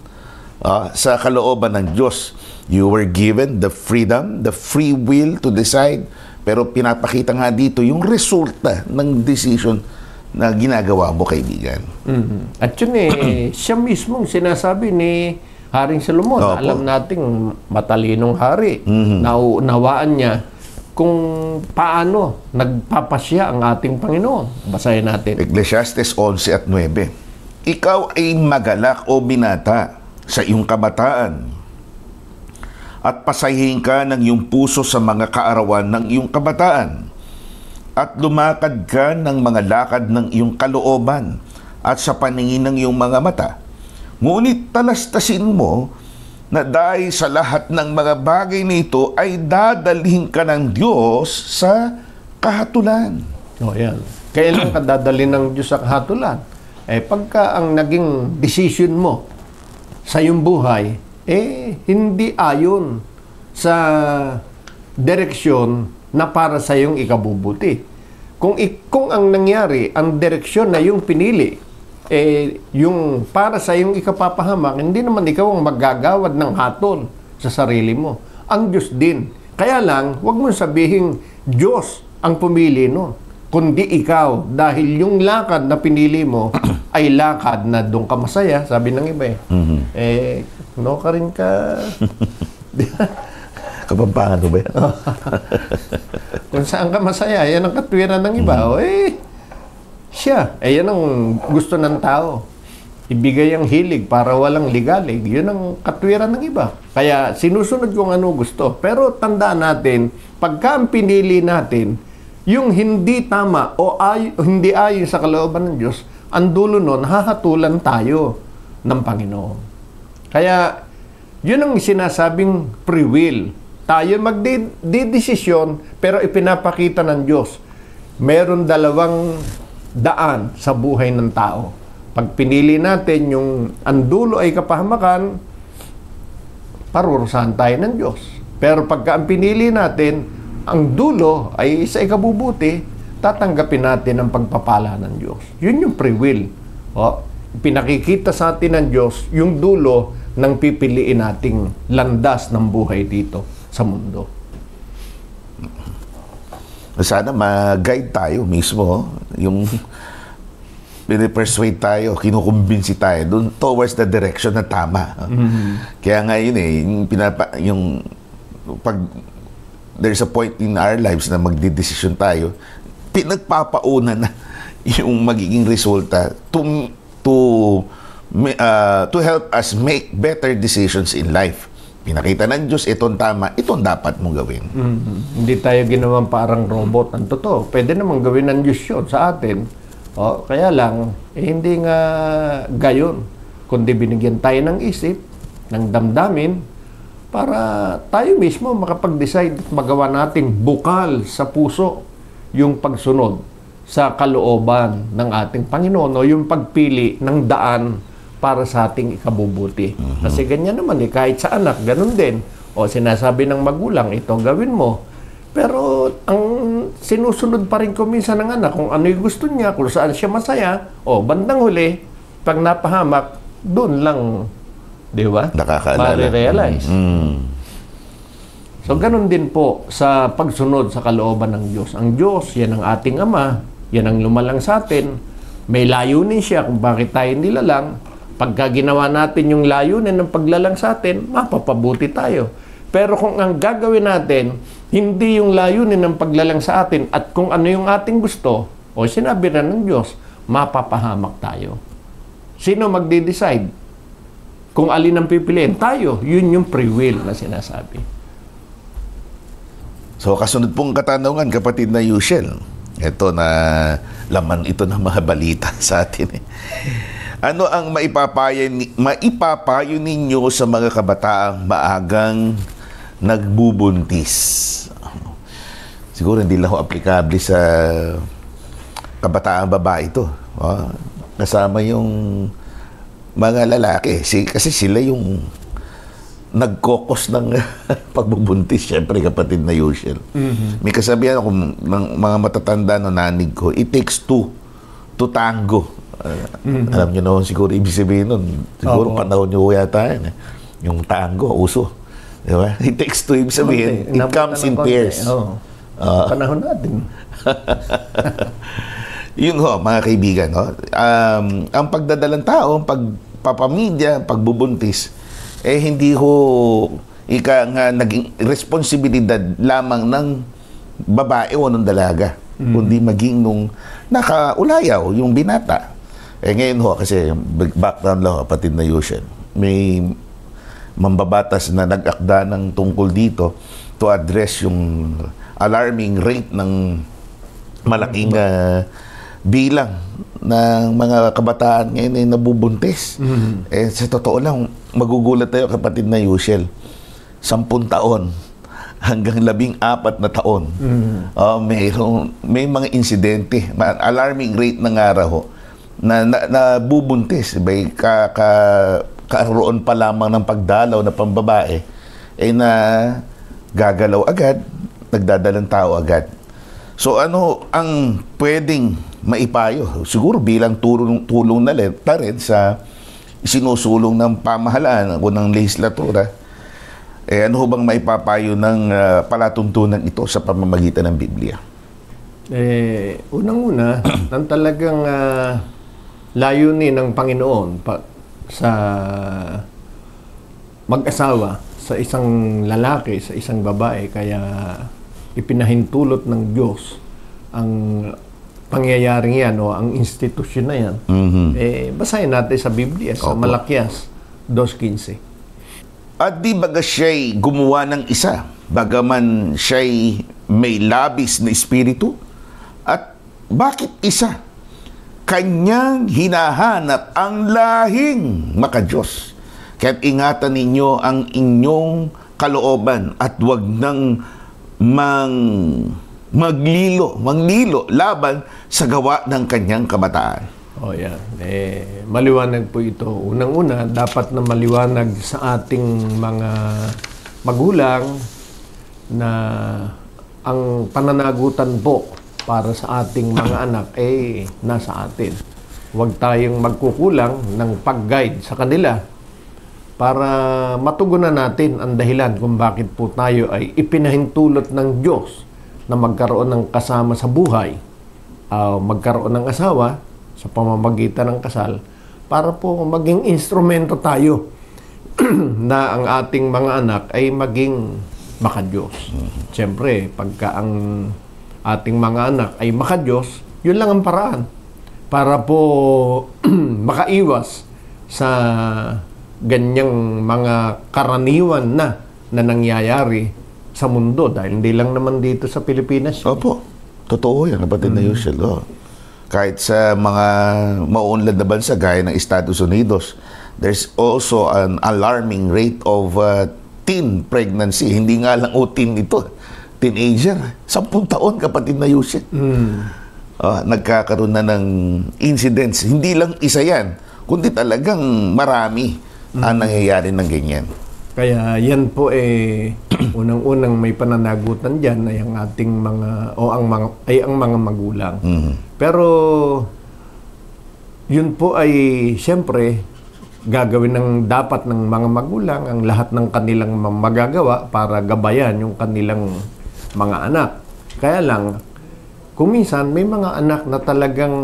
sa kalooban ng Diyos. You were given the freedom, the free will to decide, pero pinapakita nga dito yung resulta ng decision na ginagawa mo, kaibigan. At yun siya mismong sinasabi ni Haring Solomon. Opo. Alam nating matalinong hari. Naunawaan niya kung paano nagpapasya ang ating Panginoon. Basahin natin. Ecclesiastes 11:9. Ikaw ay magalak o binata sa iyong kabataan at pasahin ka ng iyong puso sa mga kaarawan ng iyong kabataan at lumakad ka ng mga lakad ng iyong kalooban at sa paningin ng iyong mga mata. Ngunit talastasin mo na dahil sa lahat ng mga bagay nito ay dadalhin ka ng Diyos sa kahatulan. Yan. Kailan ka dadalhin ng Diyos sa kahatulan? Pagka ang naging decision mo sa iyong buhay, hindi ayon sa direksyon na para sa iyong ikabubuti. Kung ang nangyari, ang direksyon na iyong pinili, yung para sa iyong ikapapahamak, hindi naman ikaw ang maggagawad ng hatol sa sarili mo. Ang Diyos din. Kaya lang, huwag mong sabihin Diyos ang pumili no, kundi ikaw. Dahil yung lakad na pinili mo ay lakad na doon ka masaya, sabi ng iba no ka rin ka. Kapampangan mo ba yan? Kung saan ka masaya, yan ang katwiran ng iba. Siya, yan ang gusto ng tao. Ibigay ang hilig para walang ligalig. Yun ang katwiran ng iba. Kaya sinusunod kung ano gusto. Pero tandaan natin, pagka ang pinili natin, yung hindi tama o hindi ayon sa kalooban ng Diyos, ang dulo nun, hahatulan tayo ng Panginoon. Kaya, yun ang sinasabing free will. Tayo magdidesisyon, pero ipinapakita ng Diyos. Meron dalawang daan sa buhay ng tao. Pag pinili natin yung ang dulo ay kapahamakan, parurusahan tayo ng Diyos. Pero pagka ang pinili natin, ang dulo ay sa ikabubuti, tatanggapin natin ang pagpapala ng Diyos. Yun yung free will. Pinakikita sa atin ng Diyos yung dulo ng pipiliin nating landas ng buhay dito sa mundo. Sana mag-guide tayo mismo, yung pinipersuade tayo, kinukumbinsi tayo doon towards the direction na tama. Kaya nga yun yung pag there's a point in our lives na magdidesisyon tayo, pinagpapauna na yung magiging resulta to help us make better decisions in life. Pinakita ng Diyos, itong tama, itong dapat mong gawin. Hindi tayo ginawan parang robot. Ang totoo, pwede namang gawin ng Diyos yun sa atin. Kaya lang, hindi nga gayon. Kundi binigyan tayo ng isip, ng damdamin, para tayo mismo makapag-decide at magawa nating bukal sa puso yung pagsunod sa kalooban ng ating Panginoon o yung pagpili ng daan para sa ating ikabubuti. Kasi ganyan naman kahit sa anak, ganun din. O sinasabi ng magulang, ito gawin mo. Pero ang sinusunod pa rin ko minsan ng anak kung ano yung gusto niya, kung saan siya masaya, o bandang huli, pag napahamak, doon lang, di ba? Nakakaalala. Marirealize. So, ganun din po sa pagsunod sa kalooban ng Diyos. Ang Diyos, yan ang ating Ama, yan ang lumalang sa atin. May layunin siya kung bakit tayo nilalang. Pagka ginawa natin yung layunin ng paglalang sa atin, mapapabuti tayo. Pero kung ang gagawin natin, hindi yung layunin ng paglalang sa atin at kung ano yung ating gusto, o sinabi na ng Diyos, mapapahamak tayo. Sino magde-decide? Kung alin ang pipiliin? Tayo. Yun yung free will na sinasabi. So, kasunod pong katanungan, kapatid na Yushel. Ito na laman ito ng mga balita sa atin. Ano ang maipapayo ninyo sa mga kabataang maagang nagbubuntis? Siguro hindi lang aplikable sa kabataang babae ito. Kasama yung mga lalaki. Kasi sila yung nagkokos ng pagbubuntis. Siyempre, kapatid na Yushel. May kasabihan ako ng mga matatanda na nanig ko, it takes two to tango. Alam nyo naman siguro ibig sabihin nun. Siguro panahon nyo yata yan. Yung tango, uso. Diba? It takes two, ibig sabihin, it comes in pairs. Panahon natin. Yun ho, mga kaibigan. Ang pagdadalang tao, ang pagpapamilya, pagbubuntis, hindi ho nga naging responsibilidad lamang ng babae o ng dalaga. Kundi maging nung nakaulayaw, yung binata. Ngayon ho, kasi background lang, kapatid na Yushel, may mambabatas na nag-akda ng tungkol dito to address yung alarming rate ng malaking bilang ng mga kabataan ngayon ay nabubuntis. Sa totoo lang, magugulat tayo, kapatid na Yushel, 10 taon hanggang 14 na taon. May mga insidente, alarming rate ng araw na nabubuntis. Karoon pa lamang ng pagdalaw na pambabae na gagalaw agad, nagdadalang tao agad. So ano ang pwedeng maipayo? Siguro bilang tulong na rin sa sinusulong ng pamahalaan o ng legislatura, ano ho bang maipapayo ng palatuntunan ito sa pamamagitan ng Biblia? Unang-una, ng talagang layunin ng Panginoon sa mag-asawa, sa isang lalaki, sa isang babae, kaya ipinahintulot ng Diyos ang pangyayaring yan o ang institusyon na yan. Basahin natin sa Biblia, sa Malakias 2:15. At di baga siya'y gumawa ng isa, bagaman siya'y may labis na espiritu? At bakit isa? Kanyang hinahanap ang lahing makadiyos. Kaya't ingatan ninyo ang inyong kalooban at huwag nang manglilo laban sa gawa ng kanyang kabataan. Yan. Maliwanag po ito. Unang-una, dapat na maliwanag sa ating mga magulang na ang pananagutan po para sa ating mga anak nasa atin. Huwag tayong magkukulang ng pag-guide sa kanila para matugunan natin ang dahilan kung bakit po tayo ay ipinahintulot ng Diyos na magkaroon ng kasama sa buhay, magkaroon ng asawa sa pamamagitan ng kasal, para po maging instrumento tayo na ang ating mga anak ay maging makadiyos. Siyempre, pagka ang ating mga anak ay makadiyos, yun lang ang paraan para po makaiwas sa ganyang mga karaniwan na nangyayari sa mundo, dahil hindi lang naman dito sa Pilipinas. Opo, totoo yan, kapatid na Yushel. Kahit sa mga mauunlad na bansa gaya ng Estados Unidos, there's also an alarming rate of teen pregnancy. Hindi nga lang teen ito, teenager. 10 taon, kapatid na Yusek. Nagkakaroon na ng incidents. Hindi lang isa yan, kundi talagang marami ang nangyayari ng ganyan. Kaya yan po unang-unang may pananagutan diyan ay ang ating ang mga magulang. Pero yun po ay siyempre gagawin ng dapat ng mga magulang ang lahat ng kanilang magagawa para gabayan yung kanilang mga anak. Kaya lang kung minsan may mga anak na talagang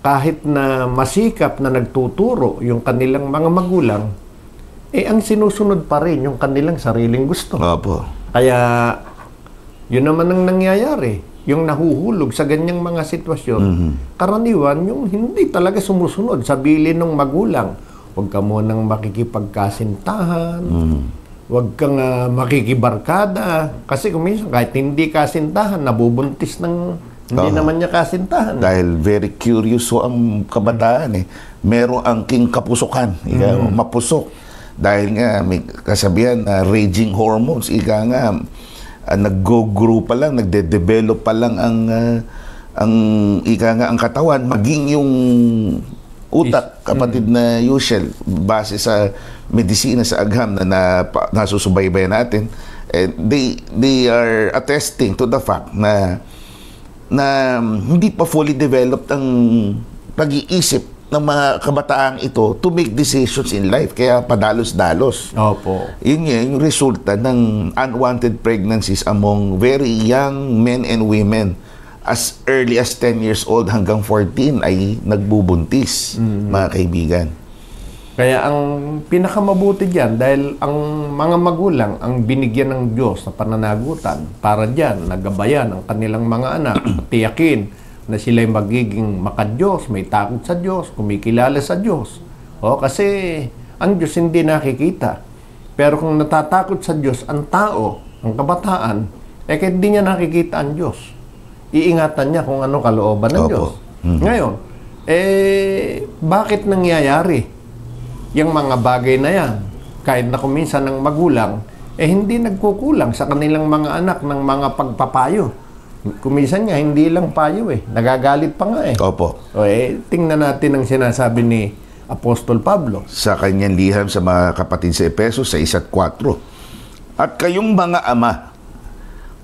kahit na masikap na nagtuturo yung kanilang mga magulang, ang sinusunod pa rin yung kanilang sariling gusto. Opo. Kaya, yun naman ang nangyayari. Yung nahuhulog sa ganyang mga sitwasyon, karaniwan yung hindi talaga sumusunod sa bilin ng magulang. Huwag ka munang makikipagkasintahan, huwag kang makikibarkada. Kasi kung minsan, kahit hindi kasintahan, nabubuntis ng hindi naman niya kasintahan. Dahil very curious ang kabataan Merong angking kapusukan, mapusok. Dahil nga may kasabihan raging hormones, nag-grow pa lang, nagde-develop pa lang ang katawan, maging yung utak, kapatid na Yushel, base sa medisina sa agham na nasusubaybayan natin, they are attesting to the fact na hindi pa fully developed ang pag-iisip ng mga kabataang ito to make decisions in life. Kaya padalos-dalos. Opo. Yun yung resulta ng unwanted pregnancies among very young men and women. As early as 10 years old hanggang 14 ay nagbubuntis, mga kaibigan. Kaya ang pinakamabuti dyan, dahil ang mga magulang ang binigyan ng Diyos na pananagutan para dyan, nagabayan ang kanilang mga anak, tiyakin na sila'y magiging makadiyos, may takot sa Diyos, kumikilala sa Diyos. Kasi ang Diyos hindi nakikita. Pero kung natatakot sa Diyos ang tao, ang kabataan, kahit di niya nakikita ang Diyos, iingatan niya kung ano kalooban ng Diyos. Ngayon, bakit nangyayari yung mga bagay na yan? Kahit na kuminsan ng magulang, hindi nagkukulang sa kanilang mga anak ng mga pagpapayo. Kuminsan nga, hindi lang payo nagagalit pa nga Opo. Tingnan natin ang sinasabi ni Apostol Pablo sa kanyang liham sa mga kapatid sa Efesos 6:4. At kayong mga ama,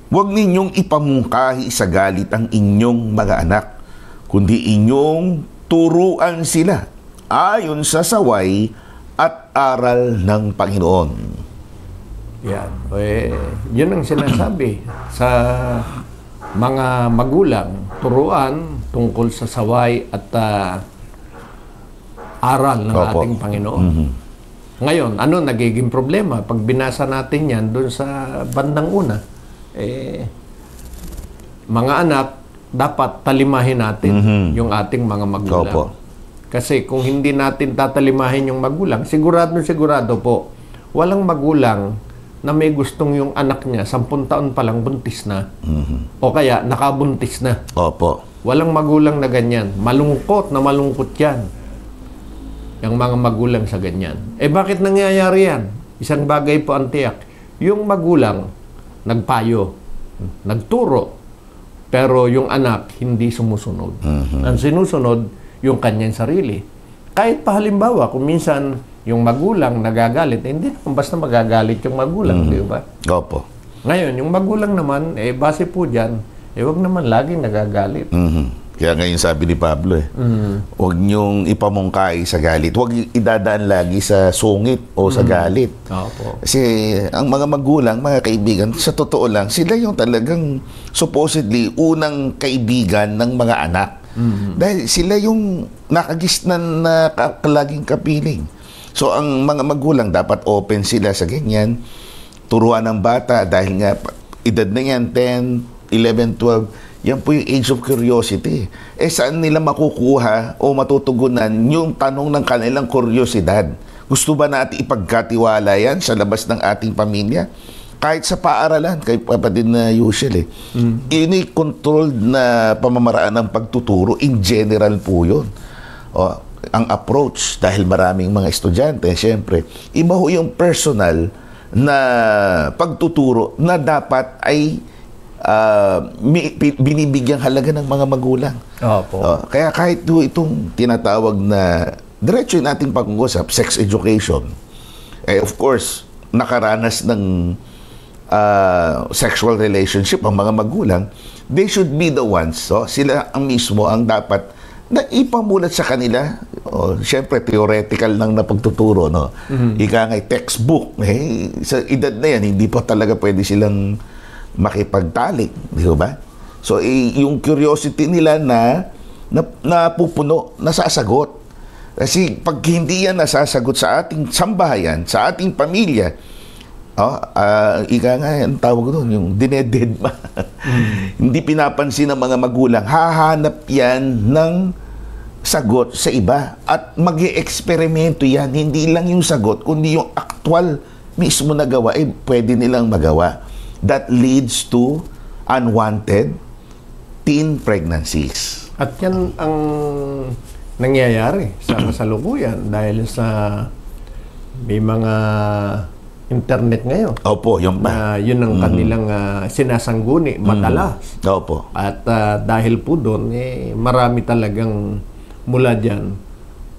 huwag ninyong ipamungkahi sa galit ang inyong mga anak, kundi inyong turuan sila ayon sa saway at aral ng Panginoon. Yan. Yun ang sinasabi sa mga magulang, turuan tungkol sa saway at aral ng ating Panginoon. Ngayon, ano nagiging problema? Pag binasa natin yan doon sa bandang una, mga anak, dapat talimahin natin yung ating mga magulang. Opo. Kasi kung hindi natin tatalimahin yung magulang, sigurado po, walang magulang na may gustong yung anak niya 10 taon pa lang buntis na o kaya nakabuntis na. Opo. Walang magulang na ganyan. Malungkot yan yung mga magulang sa ganyan. Bakit nangyayari yan? Isang bagay po ang tiyak. Yung magulang nagpayo, nagturo, pero yung anak hindi sumusunod. Ang sinusunod yung kanyang sarili. Kahit pa halimbawa kung minsan yung magulang nagagalit, hindi naman basta magagalit yung magulang, di ba? Opo. Ngayon, yung magulang naman, base po dyan, wag naman laging nagagalit. Kaya ngayon sabi ni Pablo huwag niyong ipamungkahi sa galit. Huwag idadaan lagi sa sungit o sa galit. Opo. Kasi ang mga magulang, mga kaibigan, sa totoo lang, sila yung talagang supposedly unang kaibigan ng mga anak. Dahil sila yung nakagisnan na laging kapiling. So, ang mga magulang dapat open sila sa ganyan. Turuan ng bata dahil nga edad na yan, 10, 11, 12, yan po yung age of curiosity. Saan nila makukuha o matutugunan yung tanong ng kanilang kuryosidad? Gusto ba natin ipagkatiwala yan sa labas ng ating pamilya? Kahit sa paaralan, kay kapatid na Yushel ini controlled na pamamaraan ng pagtuturo, in general po yun. Ang approach, dahil maraming mga estudyante, siyempre, iba ho yung personal na pagtuturo na dapat ay binibigyang halaga ng mga magulang. Opo. Kaya kahit itong tinatawag na diretso nating pag-uusap, sex education, of course, nakaranas ng sexual relationship ang mga magulang, they should be the ones, sila ang mismo ang dapat na ipamulat sa kanila. Siyempre, theoretical lang na pagtuturo, no? Ika nga, textbook. Sa edad na yan, hindi pa talaga pwede silang makipagtalik. Di ba? So, yung curiosity nila na napupuno, nasasagot. Kasi pag hindi yan nasasagot sa ating sambahayan, sa ating pamilya, ika nga, ang tawag doon, yung dinededma. Hindi pinapansin ng mga magulang, hahanap yan ng sagot sa iba. At mag-i-eksperimento yan, hindi lang yung sagot, kundi yung actual mismo na gawa, pwede nilang magawa. That leads to unwanted teen pregnancies. At yan ang nangyayari sa kasalukuyan dahil sa may mga internet ngayon. Opo, yung yun ang kanilang sinasangguni madalas. Opo. At dahil po doon, marami talagang mula dyan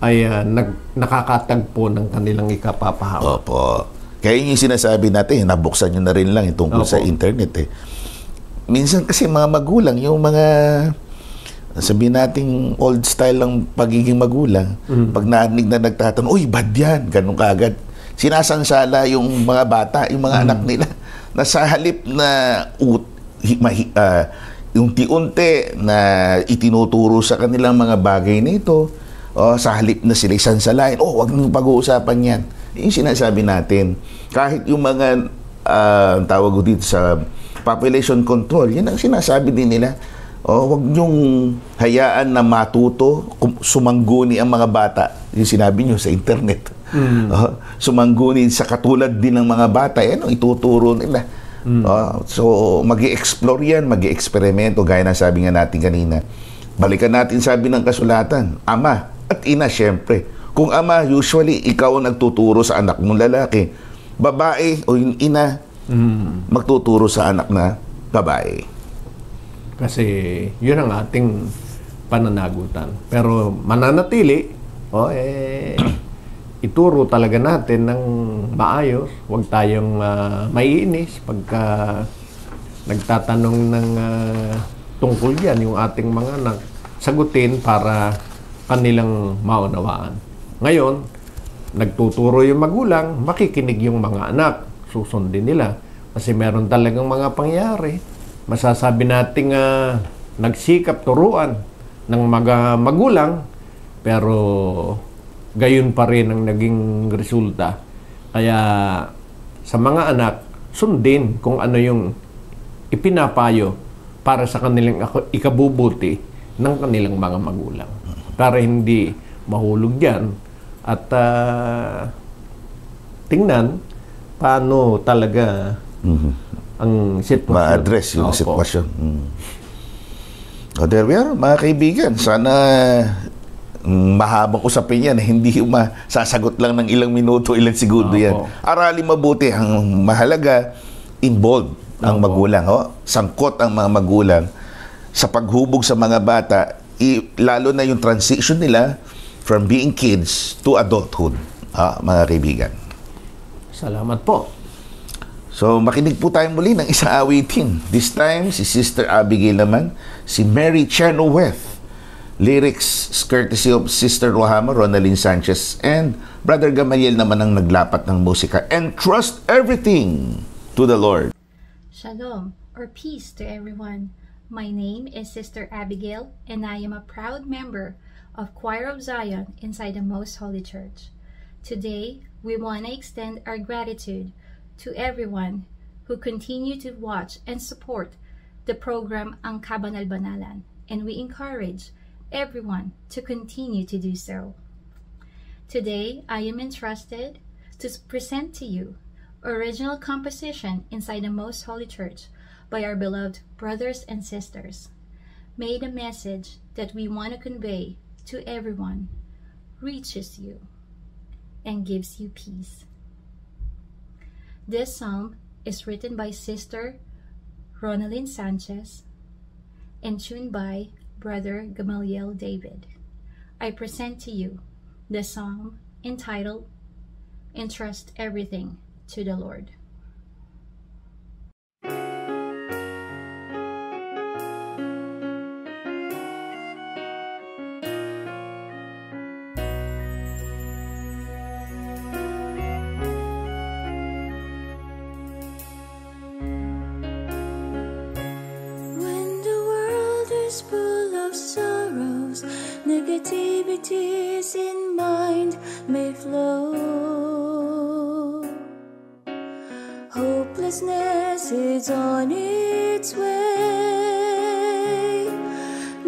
ay nakakatagpo ng kanilang ikapapahawa. Opo. Kaya yung sinasabi natin, nabuksan nyo na rin lang tungkol sa internet. Minsan kasi mga magulang, yung mga sabihin nating old style ng pagiging magulang, pag narinig na nagtatanong, uy, bad yan, ganun kaagad. Sinasansala yung mga bata, yung mga anak nila, na sa halip na yung unti-unti na itinuturo sa kanilang mga bagay nito, sa halip na sila isansalain, wag nang pag-uusapan yan. Yung sinasabi natin, kahit yung mga tawag ko dito sa population control, yan ang sinasabi din nila. Wag niyong hayaan na matuto, sumangguni ang mga bata. Yung sinabi niyo sa internet. Sumangguni sa katulad din ng mga bata, ituturo nila. So, mag-i-explore yan, mag-i-eksperimento, gaya na sabi nga natin kanina. Balikan natin sabi ng kasulatan, ama at ina, syempre. Kung ama, usually, ikaw ang nagtuturo sa anak mong lalaki. Babae o yung ina, magtuturo sa anak na babae. Kasi yun ang ating pananagutan. Pero mananatili, ituro talaga natin ng maayos. Huwag tayong maiinis pagka nagtatanong ng tungkol yan yung ating mga anak. Sagutin para kanilang maunawaan. Ngayon, nagtuturo yung magulang, makikinig yung mga anak. Susundin nila. Kasi meron talagang mga pangyayari. Masasabi nating nagsikap turuan ng mga magulang, pero gayon pa rin ang naging resulta. Kaya sa mga anak, sundin kung ano yung ipinapayo para sa kanilang ikabubuti ng kanilang mga magulang. Para hindi mahulog yan at tingnan paano talaga ang sitwasyon. Ma-address yung sitwasyon. There we are, mga kaibigan. Sana mahabang usapin yan. Hindi masasagot lang ng ilang minuto, ilang segundo yan. Aralin mabuti. Ang mahalaga, involved ang magulang. Sangkot ang mga magulang sa paghubog sa mga bata, lalo na yung transition nila from being kids to adulthood. Mga kaibigan. Salamat po. So, makinig po tayo muli ng isang awitin. This time, si Sister Abigail naman, si Mary Chenoweth. Lyrics courtesy of Sister Rohama, Ronaldin Sanchez, and Brother Gamaliel naman ang naglapat ng musika. And trust everything to the Lord. Shalom, or peace to everyone. My name is Sister Abigail, and I am a proud member of Choir of Zion inside the Most Holy Church. Today, we want to extend our gratitude to everyone who continue to watch and support the program Ang Kabanal-Banalan, and we encourage everyone to continue to do so. Today, I am entrusted to present to you original composition inside the Most Holy Church by our beloved brothers and sisters. May the message that we want to convey to everyone reaches you and gives you peace. This psalm is written by Sister Ronalyn Sanchez and tuned by Brother Gamaliel David. I present to you the psalm entitled, Entrust Everything to the Lord. Full of sorrows, negativities in mind may flow. Hopelessness is on its way.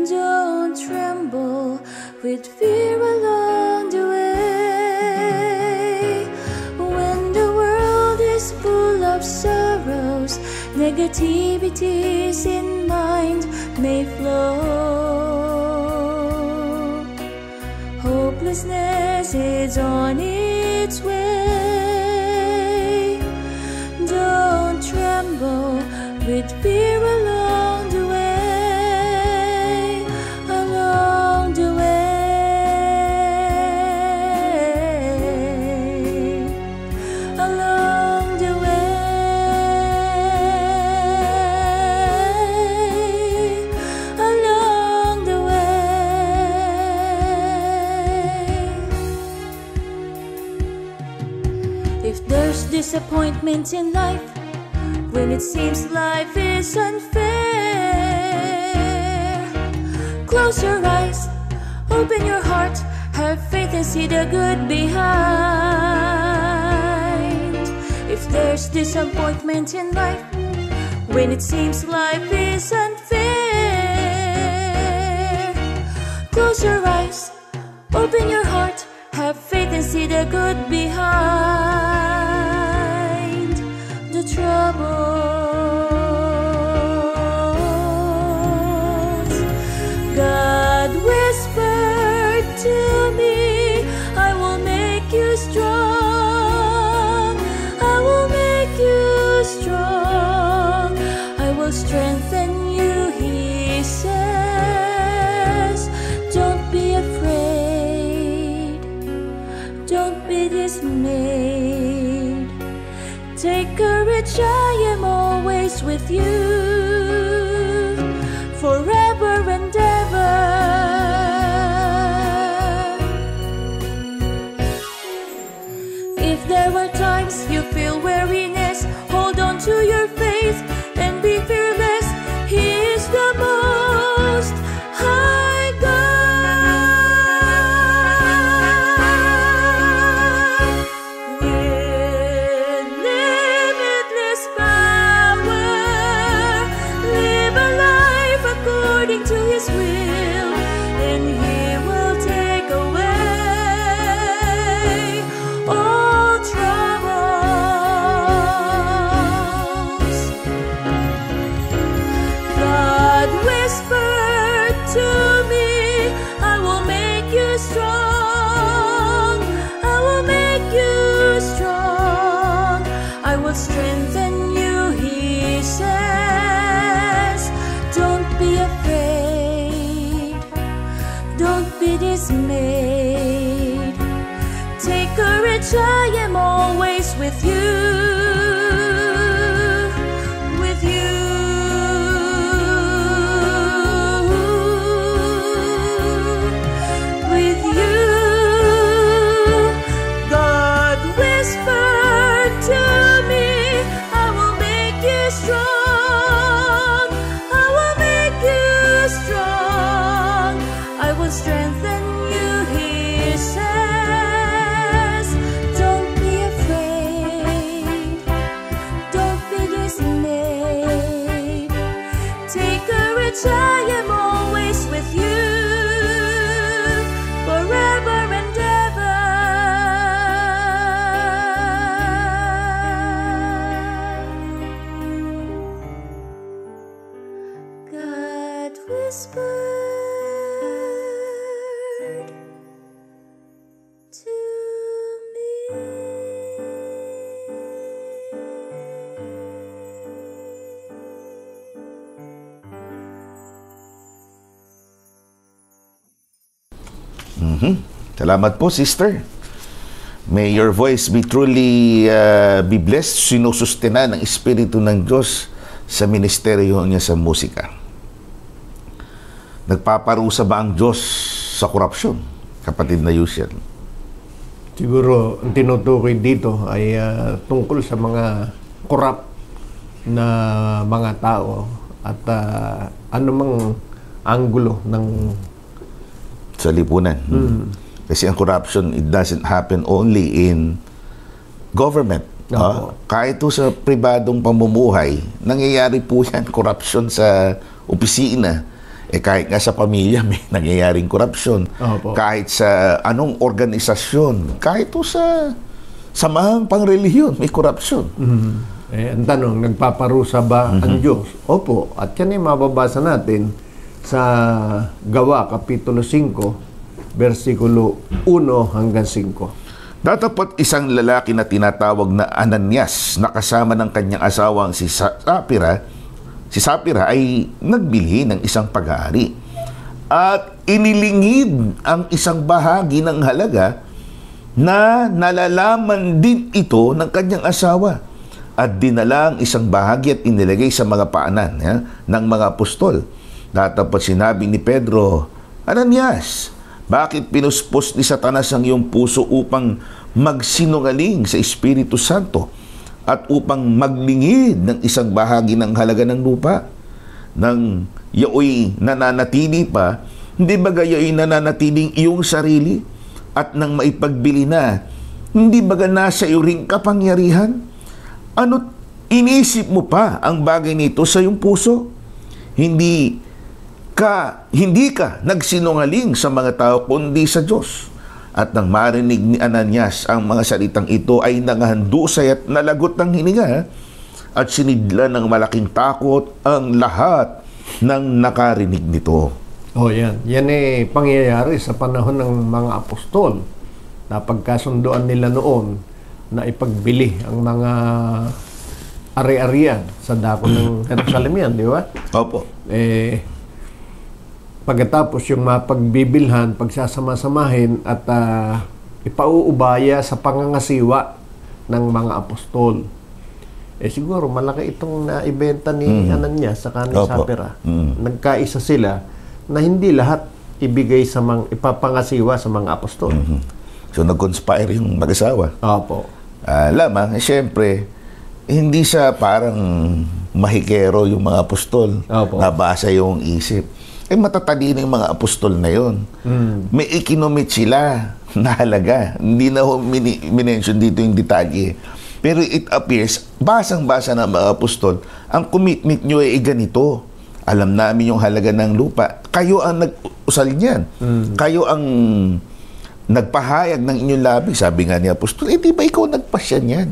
Don't tremble with fear along the way. When the world is full of sorrows, negativities in mind may flow. Hopelessness is on its way. Don't tremble with fear along the way, along the way, along the way. If there's disappointment in life, when it seems life is unfair, close your eyes, open your heart, have faith and see the good behind. If there's disappointment in life, when it seems life is unfair, close your eyes, open your heart, have faith and see the good behind the troubles. God whispered to me, I will make you strong. I will make you strong. I will strengthen you, he says. Don't be afraid. Don't be dismayed. Take courage, I am always with you, forever and ever. If there are times you feel weariness, hold on to your faith and be fearless. He is the most high God. According to his will, and he will take away all troubles. God whispered to me, I will make you strong. I will make you strong. I will strengthen you, he says. Don't be afraid, don't be dismayed. Take courage, I am always with you, with you. With you. God whispered to me, I will make you strong. I will make you strong. I will strengthen you, he says. Don't be afraid. Salamat po, sister. May your voice be truly be blessed. Sinusustena ng Espiritu ng Diyos sa ministeryo niya sa musika. Nagpaparusa ba ang Diyos sa korupsyon, kapatid na Yusiel? Siguro, ang tinutukoy dito ay tungkol sa mga korap na mga tao at anumang anggulo ng sa lipunan. Kasi ang corruption, it doesn't happen only in government. Kahit ito sa pribadong pamumuhay, nangyayari po yan, corruption sa opisina. Kahit nga sa pamilya, may nangyayaring corruption. Kahit sa anong organisasyon, kahit ito sa samahang pangrelihiyon, may corruption. Ang tanong, nagpaparusa ba ang Diyos? Opo. At yan ay mababasa natin sa Gawa, Kapitulo 5, versikulo 1 hanggang 5. Datapot isang lalaki na tinatawag na Ananias na kasama ng kanyang asawang si Sapphira ay nagbili ng isang pag-aari at inilingid ang isang bahagi ng halaga na nalalaman din ito ng kanyang asawa at dinala ang isang bahagi at inilagay sa mga paanan ng mga apostol. Datapot sinabi ni Pedro, Ananias, bakit pinuspos ni Satanas ang iyong puso upang magsinungaling sa Espiritu Santo at upang maglingid ng isang bahagi ng halaga ng lupa? Nang iyo'y nananatili pa, hindi ba gayo'y nananatiling iyong sarili? At nang maipagbili na, hindi ba nasa iyo ring kapangyarihan? Ano't inisip mo pa ang bagay nito sa iyong puso? Hindi ka nagsinungaling sa mga tao kundi sa Diyos. At nang marinig ni Ananias ang mga salitang ito ay nangahandusay at nalagot ng hininga at sinidla ng malaking takot ang lahat ng nakarinig nito. Yan. Yan pangyayari sa panahon ng mga apostol na pagkasunduan nila noon na ipagbili ang mga ari-arian sa dako ng Jerusalem yan, di ba? Opo. Pagkatapos yung mapagbibilhan, pagsasama-samahin at ipauubaya sa pangangasiwa ng mga apostol. Siguro malaki itong naibenta ni Ananias sa ni Sapphira. Nagkaisa sila na hindi lahat ibigay sa ipapangasiwa sa mga apostol. So nag-conspire yung mag-asawa. Opo. Lamang, syempre, hindi sa parang mahikero yung mga apostol. Nabasa yung isip. Matatalino yung mga apostol na yun. May ikinomit sila na halaga. Hindi na minention dito yung detalye. Pero it appears, basang-basa ng mga apostol, ang commitment nyo ay ganito. Alam namin yung halaga ng lupa. Kayo ang nag-usal niyan. Kayo ang nagpahayag ng inyong labi. Sabi nga ni apostol, di ba ikaw nagpasya niyan?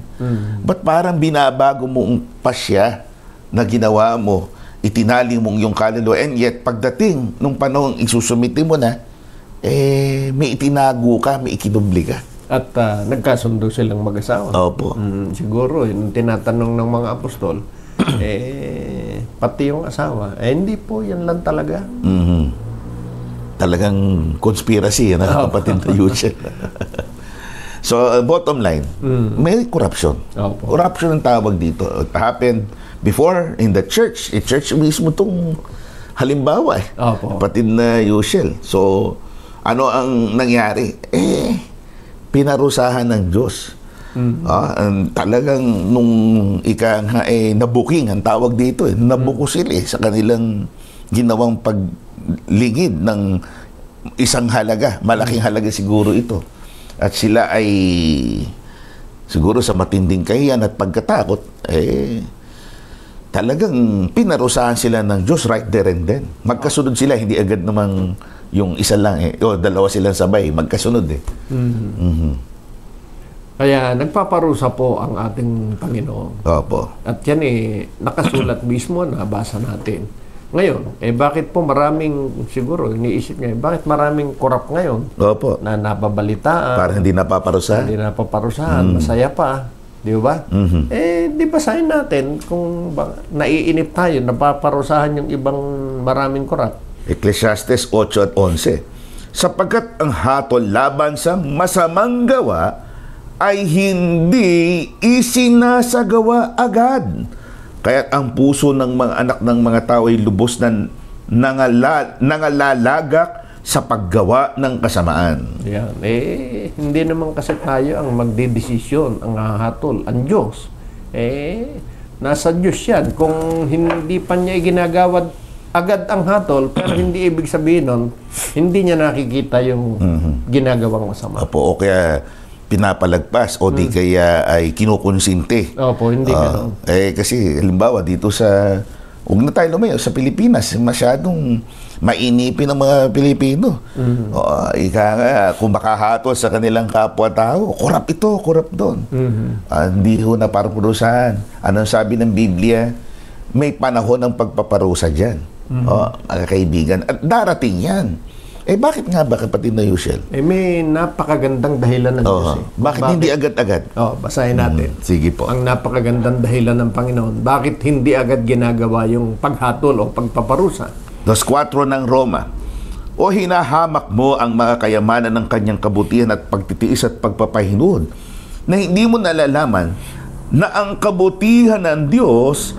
Ba't parang binabago mo ang pasya na ginawa mo? Itinali mong yung kaluluwa, and yet pagdating nung panahon isusumiti mo na, may itinago ka, may ikinubli ka. At nagkasundo silang mag-asawa. Opo. Siguro, yung tinatanong ng mga apostol, pati yung asawa, hindi po, yan lang talaga. Talagang conspiracy, kapatid na Yusiel. So, bottom line, may corruption. Corruption ang tawag dito. It happened before in the church. Church mismo itong halimbawa. Kapatid na Yusiel. So, ano ang nangyari? Pinarusahan ng Diyos. Talagang nung nabuking ang tawag dito. Nabuko sila sa kanilang ginawang paglingid ng isang halaga. Malaking halaga siguro ito. At sila ay siguro sa matinding kahiyan at pagkatakot, talagang pinarusahan sila ng Diyos right there and then. Magkasunod sila, hindi agad namang yung isa lang dalawa silang sabay, magkasunod Kaya nagpaparusa po ang ating Panginoon. Opo. At yan nakasulat mismo, nabasa natin. Ngayon, bakit po maraming, siguro, iniisip niya, bakit maraming korap ngayon? Opo. Na napabalitaan. Parang hindi napaparusahan. Hindi napaparusahan. Masaya pa. Di ba? Di basahin natin kung naiinip tayo, napaparusahan yung ibang maraming korap. Ecclesiastes 8 at 11. sapagkat ang hatol laban sa masamang gawa ay hindi isinasagawa agad. Kaya't ang puso ng mga anak ng mga tao ay lubos na nangalalagak sa paggawa ng kasamaan. Yan. Hindi naman kasi tayo ang magdedesisyon, ang hahatol, ang Diyos. Nasa Diyos yan. Kung hindi pa niya ginagawad agad ang hatol, pero hindi ibig sabihin nun, hindi niya nakikita yung ginagawang masama. Opo, o kaya pinapalagpas o di kaya ay kinukonsinti. Opo, hindi gano'n. Kasi halimbawa dito sa, huwag na tayo lumayo, sa Pilipinas, masyadong mainipin ng mga Pilipino. Kung makahatol sa kanilang kapwa-tao, kurap ito, kurap doon. Hindi ho na parurusahan. Anong sabi ng Biblia? May panahon ng pagpaparusa dyan. Mga kaibigan. At darating yan. Bakit nga ba, kapatid na Yushel? May napakagandang dahilan ng Diyos. Bakit hindi agad-agad? Basahin natin. Sige po. Ang napakagandang dahilan ng Panginoon. Bakit hindi agad ginagawa yung paghatol o pagpaparusa? 2:4 ng Roma. O hinahamak mo ang mga kayamanan ng kanyang kabutihan at pagtitiis at pagpapahinood na hindi mo nalalaman na ang kabutihan ng Diyos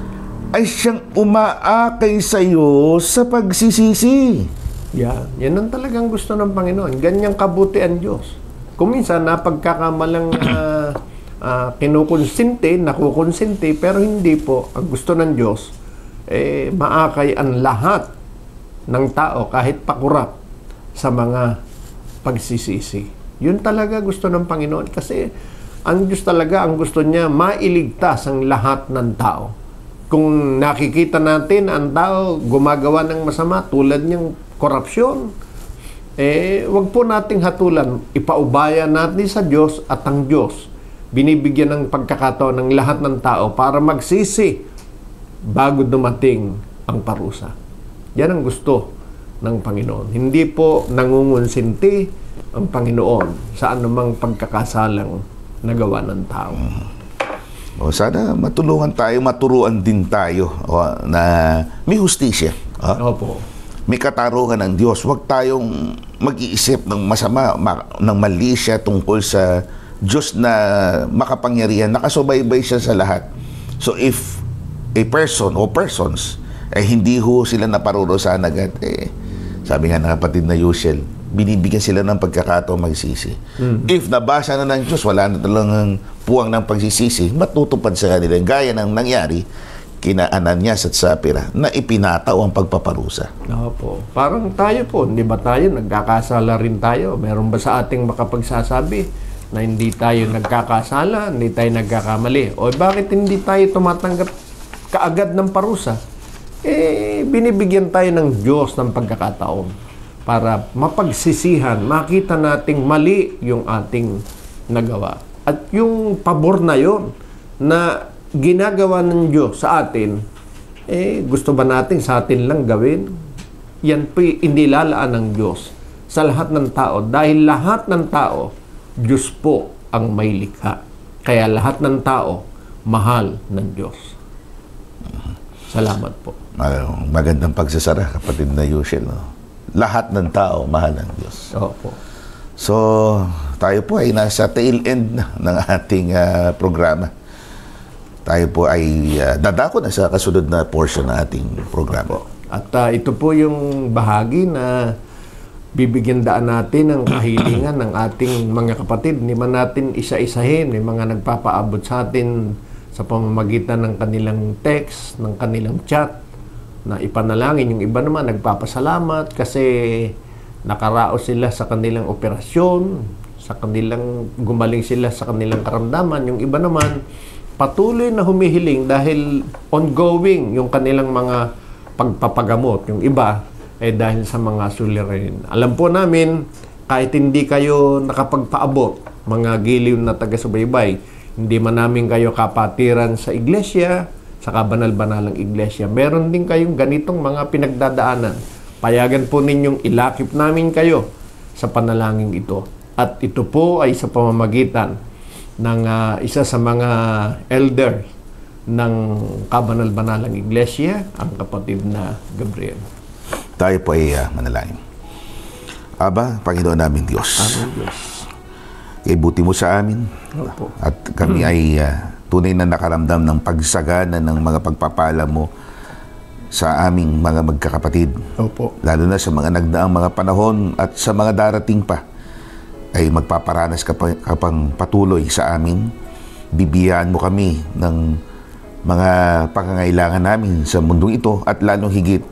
ay siyang umaakay sa iyo sa pagsisisi. Yan ang talagang gusto ng Panginoon. Ganyang kabuti ang Diyos. Kung minsan, napagkakamalang kinukonsinti, nakukonsinti, pero hindi po. Ang gusto ng Diyos, maakay ang lahat ng tao, kahit pakurap, sa mga pagsisisi. Yun talaga gusto ng Panginoon. Kasi ang Diyos talaga, ang gusto niya, mailigtas ang lahat ng tao. Kung nakikita natin ang tao gumagawa ng masama tulad niyang korupsyon, wag po nating hatulan. Ipaubaya natin sa Diyos at ang Diyos binibigyan ng pagkakataon ng lahat ng tao para magsisi bago dumating ang parusa. Yan ang gusto ng Panginoon. Hindi po nangungonsinti ang Panginoon sa anumang pagkakasalang nagawa ng tao. Sana matulungan tayo, maturuan din tayo na may hustisya. Opo. May katarungan ng Diyos. Huwag tayong mag-iisip ng masama, ng mali siya tungkol sa Diyos na makapangyarihan. Nakasubaybay siya sa lahat. So if a person o persons hindi ho sila naparurusahan agad, sabi nga ng kapatid na Yushel, binibigyan sila ng pagkakataon magsisi. If nabasa na ng Diyos, wala na talagang puwang ng pagsisisi, matutupad sa kanila. Gaya ng nangyari kina Ananias at Sapphira na ipinataw ang pagpaparusa. Opo. Parang tayo po, hindi ba tayo, nagkakasala rin tayo? Meron ba sa ating makapagsasabi na hindi tayo nagkakasala, hindi tayo nagkakamali? O bakit hindi tayo tumatanggap kaagad ng parusa? Binibigyan tayo ng Diyos ng pagkakataon para mapagsisihan, makita nating mali yung ating nagawa. At yung pabor na yon na ginagawa ng Diyos sa atin, gusto ba natin sa atin lang gawin? Yan po inilalaan ng Diyos sa lahat ng tao. Dahil lahat ng tao, Diyos po ang may likha. Kaya lahat ng tao, mahal ng Diyos. Salamat po. Magandang pagsasara, kapatid na Yushel. Lahat ng tao, mahal ng Diyos. Opo. So, tayo po ay nasa tail end na ng ating programa. Tayo po ay dadako na sa kasunod na portion ng ating programa. At ito po yung bahagi na bibigyan daan natin ng kahilingan ng ating mga kapatid. Hindi man natin isa-isahin. May mga nagpapaabot sa atin sa pamamagitan ng kanilang text, ng kanilang chat, na ipanalangin. Yung iba naman nagpapasalamat kasi nakaraos sila sa kanilang operasyon, sa kanilang gumaling sila sa kanilang karamdaman. Yung iba naman patuloy na humihiling dahil ongoing yung kanilang mga pagpapagamot. Yung iba ay dahil sa mga suliranin. Alam po namin, kahit hindi kayo nakapagpaabot, mga giliw na taga-subaybay, hindi man namin kayo kapatiran sa iglesia, sa kabanal-banalang iglesia, meron din kayong ganitong mga pinagdadaanan. Payagan po ninyong ilakip namin kayo sa panalangin ito. At ito po ay sa pamamagitan ng isa sa mga elder ng kabanal-banalang iglesia, ang kapatid na Gabriel. Tayo po ay manalangin. Aba, Panginoon namin Diyos. Aming Diyos. Kaya buti mo sa amin. Opo. At kami ay tunay na nakaramdam ng pagsagana ng mga pagpapala mo sa aming mga magkakapatid. Opo. Lalo na sa mga nagdaang mga panahon at sa mga darating pa, ay magpaparanas ka pang patuloy sa amin. Bibiyaan mo kami ng mga pangangailangan namin sa mundong ito at lalong higit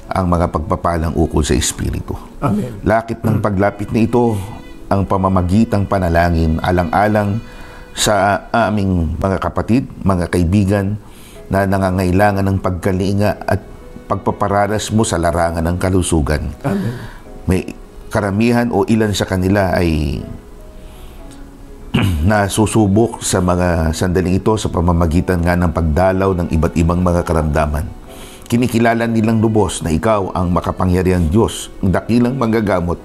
ang mga pagpapalang ukol sa Espiritu. Amen. Lakit ng paglapit na ito ang pamamagitang panalangin alang-alang sa aming mga kapatid, mga kaibigan na nangangailangan ng pagkalinga at pagpaparanas mo sa larangan ng kalusugan. Amen. May karamihan o ilan sa kanila ay nasusubok sa mga sandaling ito sa pamamagitan nga ng pagdalaw ng iba't ibang mga karamdaman. Kinikilala nilang lubos na ikaw ang makapangyarihang Diyos, ang dakilang manggagamot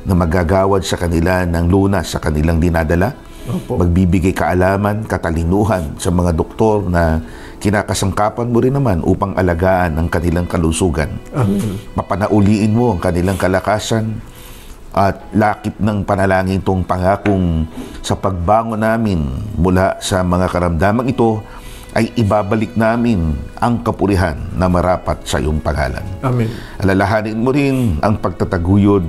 na magagawad sa kanila ng lunas sa kanilang dinadala. Opo. Magbibigay kaalaman, katalinuhan sa mga doktor na kinakasangkapan mo rin naman upang alagaan ang kanilang kalusugan. Amen. Papanauliin mo ang kanilang kalakasan at lakip ng panalangin itong pangakong sa pagbangon namin mula sa mga karamdamang ito ay ibabalik namin ang kapurihan na marapat sa iyong pangalan. Amen. Alalahanin mo rin ang pagtataguyod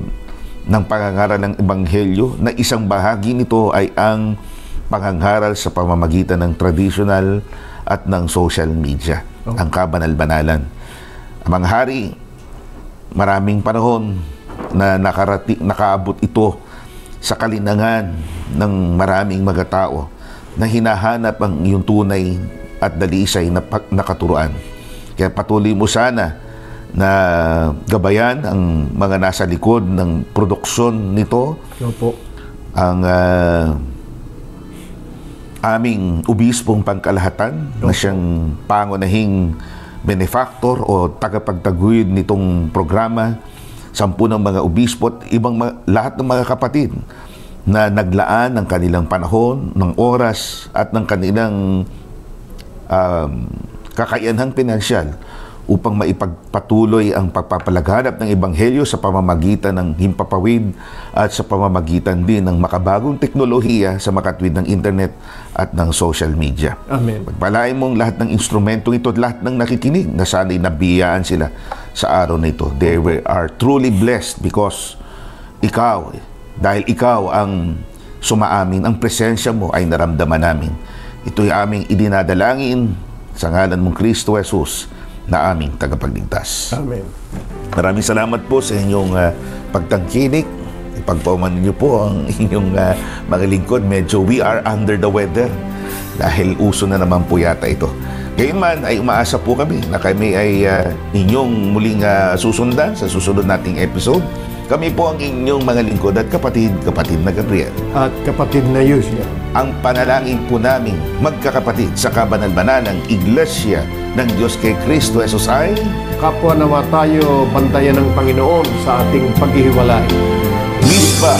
ng pangangaral ng Ebanghelyo na isang bahagi nito ay ang pangangaral sa pamamagitan ng traditional at ng social media, ang kabanal-banalan. Mga hari, maraming panahon na nakaabot ito sa kalinangan ng maraming mga tao na hinahanap ang iyong tunay at dalisay na nakaturuan. Kaya patuloy mo sana na gabayan ang mga nasa likod ng produksyon nito. Opo. Ang aming obispong pangkalahatan na siyang pangunahing benefactor o tagapagtaguyod nitong programa, 10 ng mga obispo at lahat ng mga kapatid na naglaan ng kanilang panahon, ng oras at ng kanilang kakayanhang pinansyal upang maipagpatuloy ang pagpapalaganap ng Ebanghelyo sa pamamagitan ng himpapawid at sa pamamagitan din ng makabagong teknolohiya sa makatwid ng internet at ng social media. Amen. Pagpalain mong lahat ng instrumentong ito at lahat ng nakikinig na sana'y nabiyaan sila sa araw na ito. They are truly blessed because dahil ikaw ang sumaamin, ang presensya mo ay naramdaman namin. Ito'y aming idinadalangin sa ngalan mong Kristo Jesus na aming tagapagligtas. Amen. Maraming salamat po sa inyong pagtangkilik. Ipagpauman niyo po ang inyong mga lingkod. Medyo we are under the weather dahil uso na naman po yata ito. Gayunman ay umaasa po kami na kami ay inyong muling susundan sa susunod nating episode. Kami po ang inyong mga lingkod at kapatid na Gabriel. At kapatid na Yusya. Ang panalangin po namin magkakapatid sa kabanal-banalang Iglesia ng Diyos kay Kristo Jesus ay Kapwa nawa tayo bantayan ng Panginoon sa ating paghihiwalay. Mispa